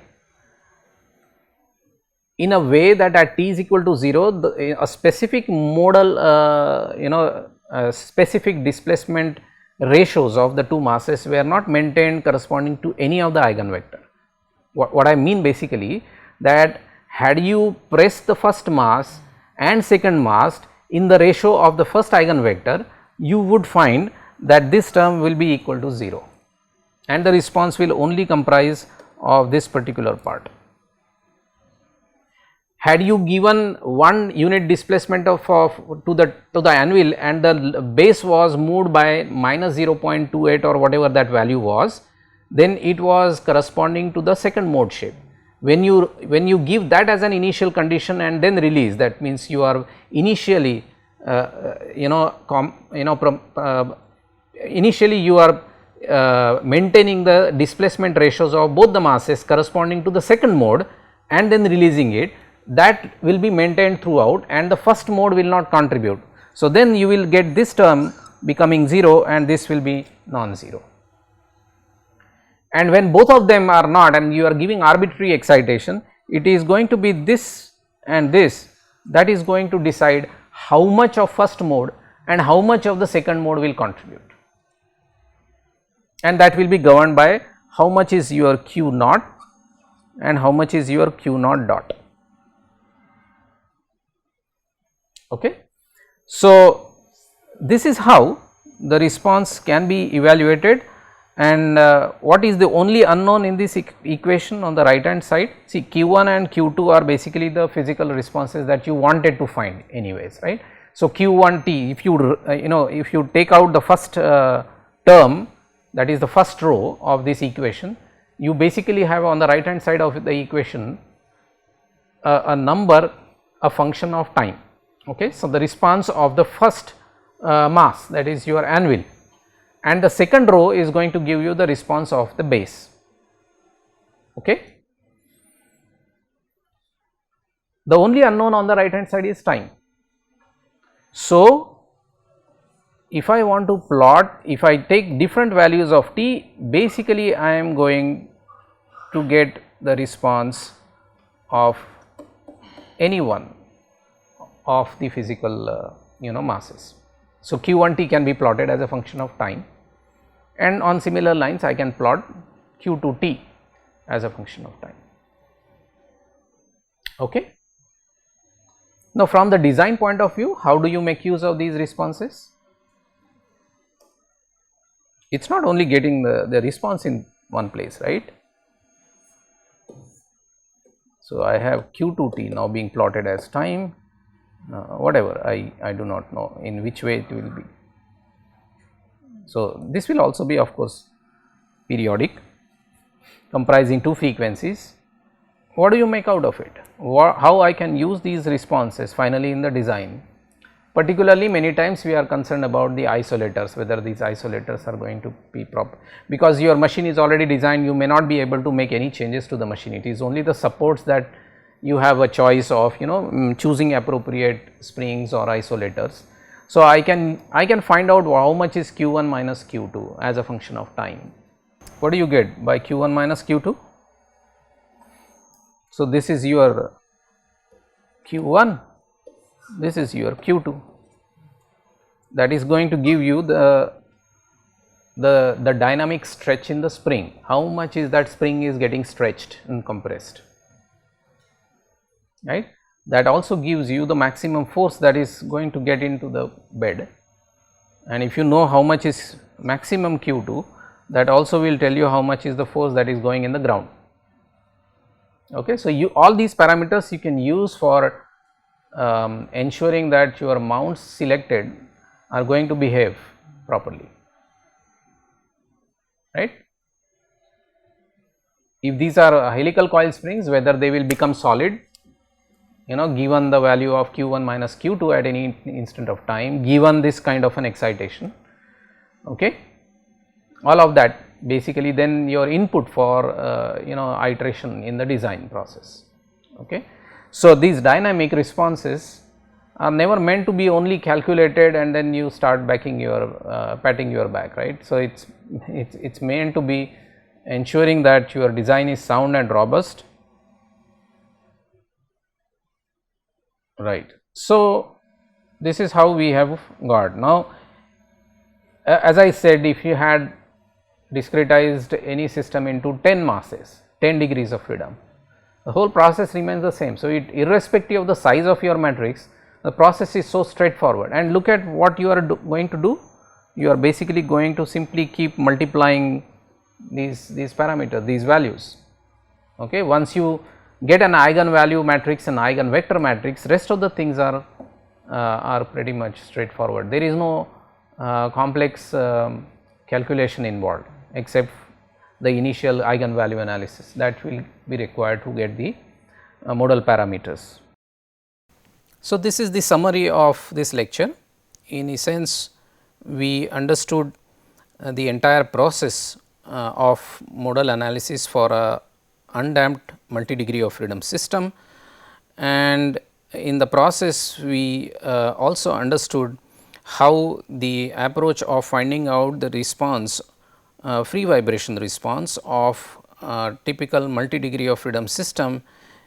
in a way that at t is equal to 0 a specific modal specific displacement ratios of the two masses were not maintained corresponding to any of the eigenvector. What I mean basically, that had you pressed the first mass and second mass in the ratio of the first eigenvector, you would find that this term will be equal to 0 and the response will only comprise of this particular part. Had you given one unit displacement of to the anvil and the base was moved by minus 0.28 or whatever that value was, then it was corresponding to the second mode shape. When you give that as an initial condition and then release, that means you are initially initially you are maintaining the displacement ratios of both the masses corresponding to the second mode and then releasing it, that will be maintained throughout and the first mode will not contribute. So, then you will get this term becoming 0 and this will be non-zero. And when both of them are not and you are giving arbitrary excitation, it is going to be this and this, that is going to decide how much of first mode and how much of the second mode will contribute, and that will be governed by how much is your Q naught and how much is your Q naught dot. Okay. So, this is how the response can be evaluated, and what is the only unknown in this equation on the right hand side? See, Q1 and Q2 are basically the physical responses that you wanted to find anyways, right. So, Q1t, if you if you take out the first term, that is the first row of this equation, you basically have on the right hand side of the equation a number, a function of time. Okay. So, the response of the first mass, that is your anvil, and the second row is going to give you the response of the base. Okay. The only unknown on the right hand side is time. So, if I want to plot, if I take different values of t, basically I am going to get the response of any one of the physical masses. So, Q1t can be plotted as a function of time, and on similar lines I can plot Q2t as a function of time. Okay. Now, from the design point of view, how do you make use of these responses? It is not only getting the response in one place, right. So, I have Q2t now being plotted as time, whatever I do not know in which way it will be. So, this will also be of course periodic, comprising two frequencies. What do you make out of it? How I can use these responses finally in the design? Particularly many times we are concerned about the isolators, whether these isolators are going to be proper, because your machine is already designed, you may not be able to make any changes to the machine. It is only the supports that you have a choice of choosing appropriate springs or isolators. So, I can find out how much is Q1 minus Q2 as a function of time. What do you get by Q1 minus Q2? So, this is your Q1, this is your Q2, that is going to give you the dynamic stretch in the spring, how much is that spring is getting stretched and compressed, right. That also gives you the maximum force that is going to get into the bed, and if you know how much is maximum Q2, that also will tell you how much is the force that is going in the ground. Okay. So, all these parameters you can use for ensuring that your mounts selected are going to behave properly, right. If these are helical coil springs, whether they will become solid, given the value of Q1 minus Q2 at any instant of time, given this kind of an excitation, okay, all of that basically then your input for iteration in the design process. Okay. So, these dynamic responses are never meant to be only calculated and then you start patting your back, right. So, it's meant to be ensuring that your design is sound and robust, right. So, this is how we have got. Now, as I said, if you had discretized any system into 10 masses, 10 degrees of freedom. The whole process remains the same. So, it irrespective of the size of your matrix, the process is so straightforward, and look at what you are going to do. You are basically going to simply keep multiplying these parameters, these values. Okay. Once you get an eigenvalue matrix and eigenvector matrix, rest of the things are pretty much straightforward. There is no complex calculation involved, except the initial eigenvalue analysis that will be required to get the modal parameters. So, this is the summary of this lecture. In essence, we understood the entire process of modal analysis for a undamped multi-degree of freedom system, and in the process we also understood how the approach of finding out the response, free vibration response of typical multi-degree of freedom system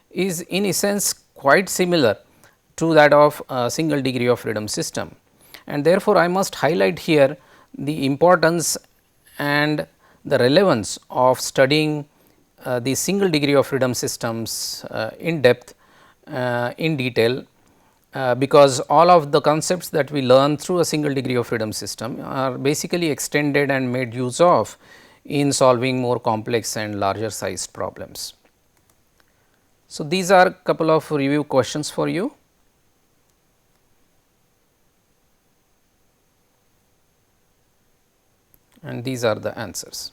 is in essence quite similar to that of a single degree of freedom system. And therefore, I must highlight here the importance and the relevance of studying the single degree of freedom systems in depth, in detail, because all of the concepts that we learn through a single degree of freedom system are basically extended and made use of in solving more complex and larger sized problems. So, these are a couple of review questions for you. And these are the answers.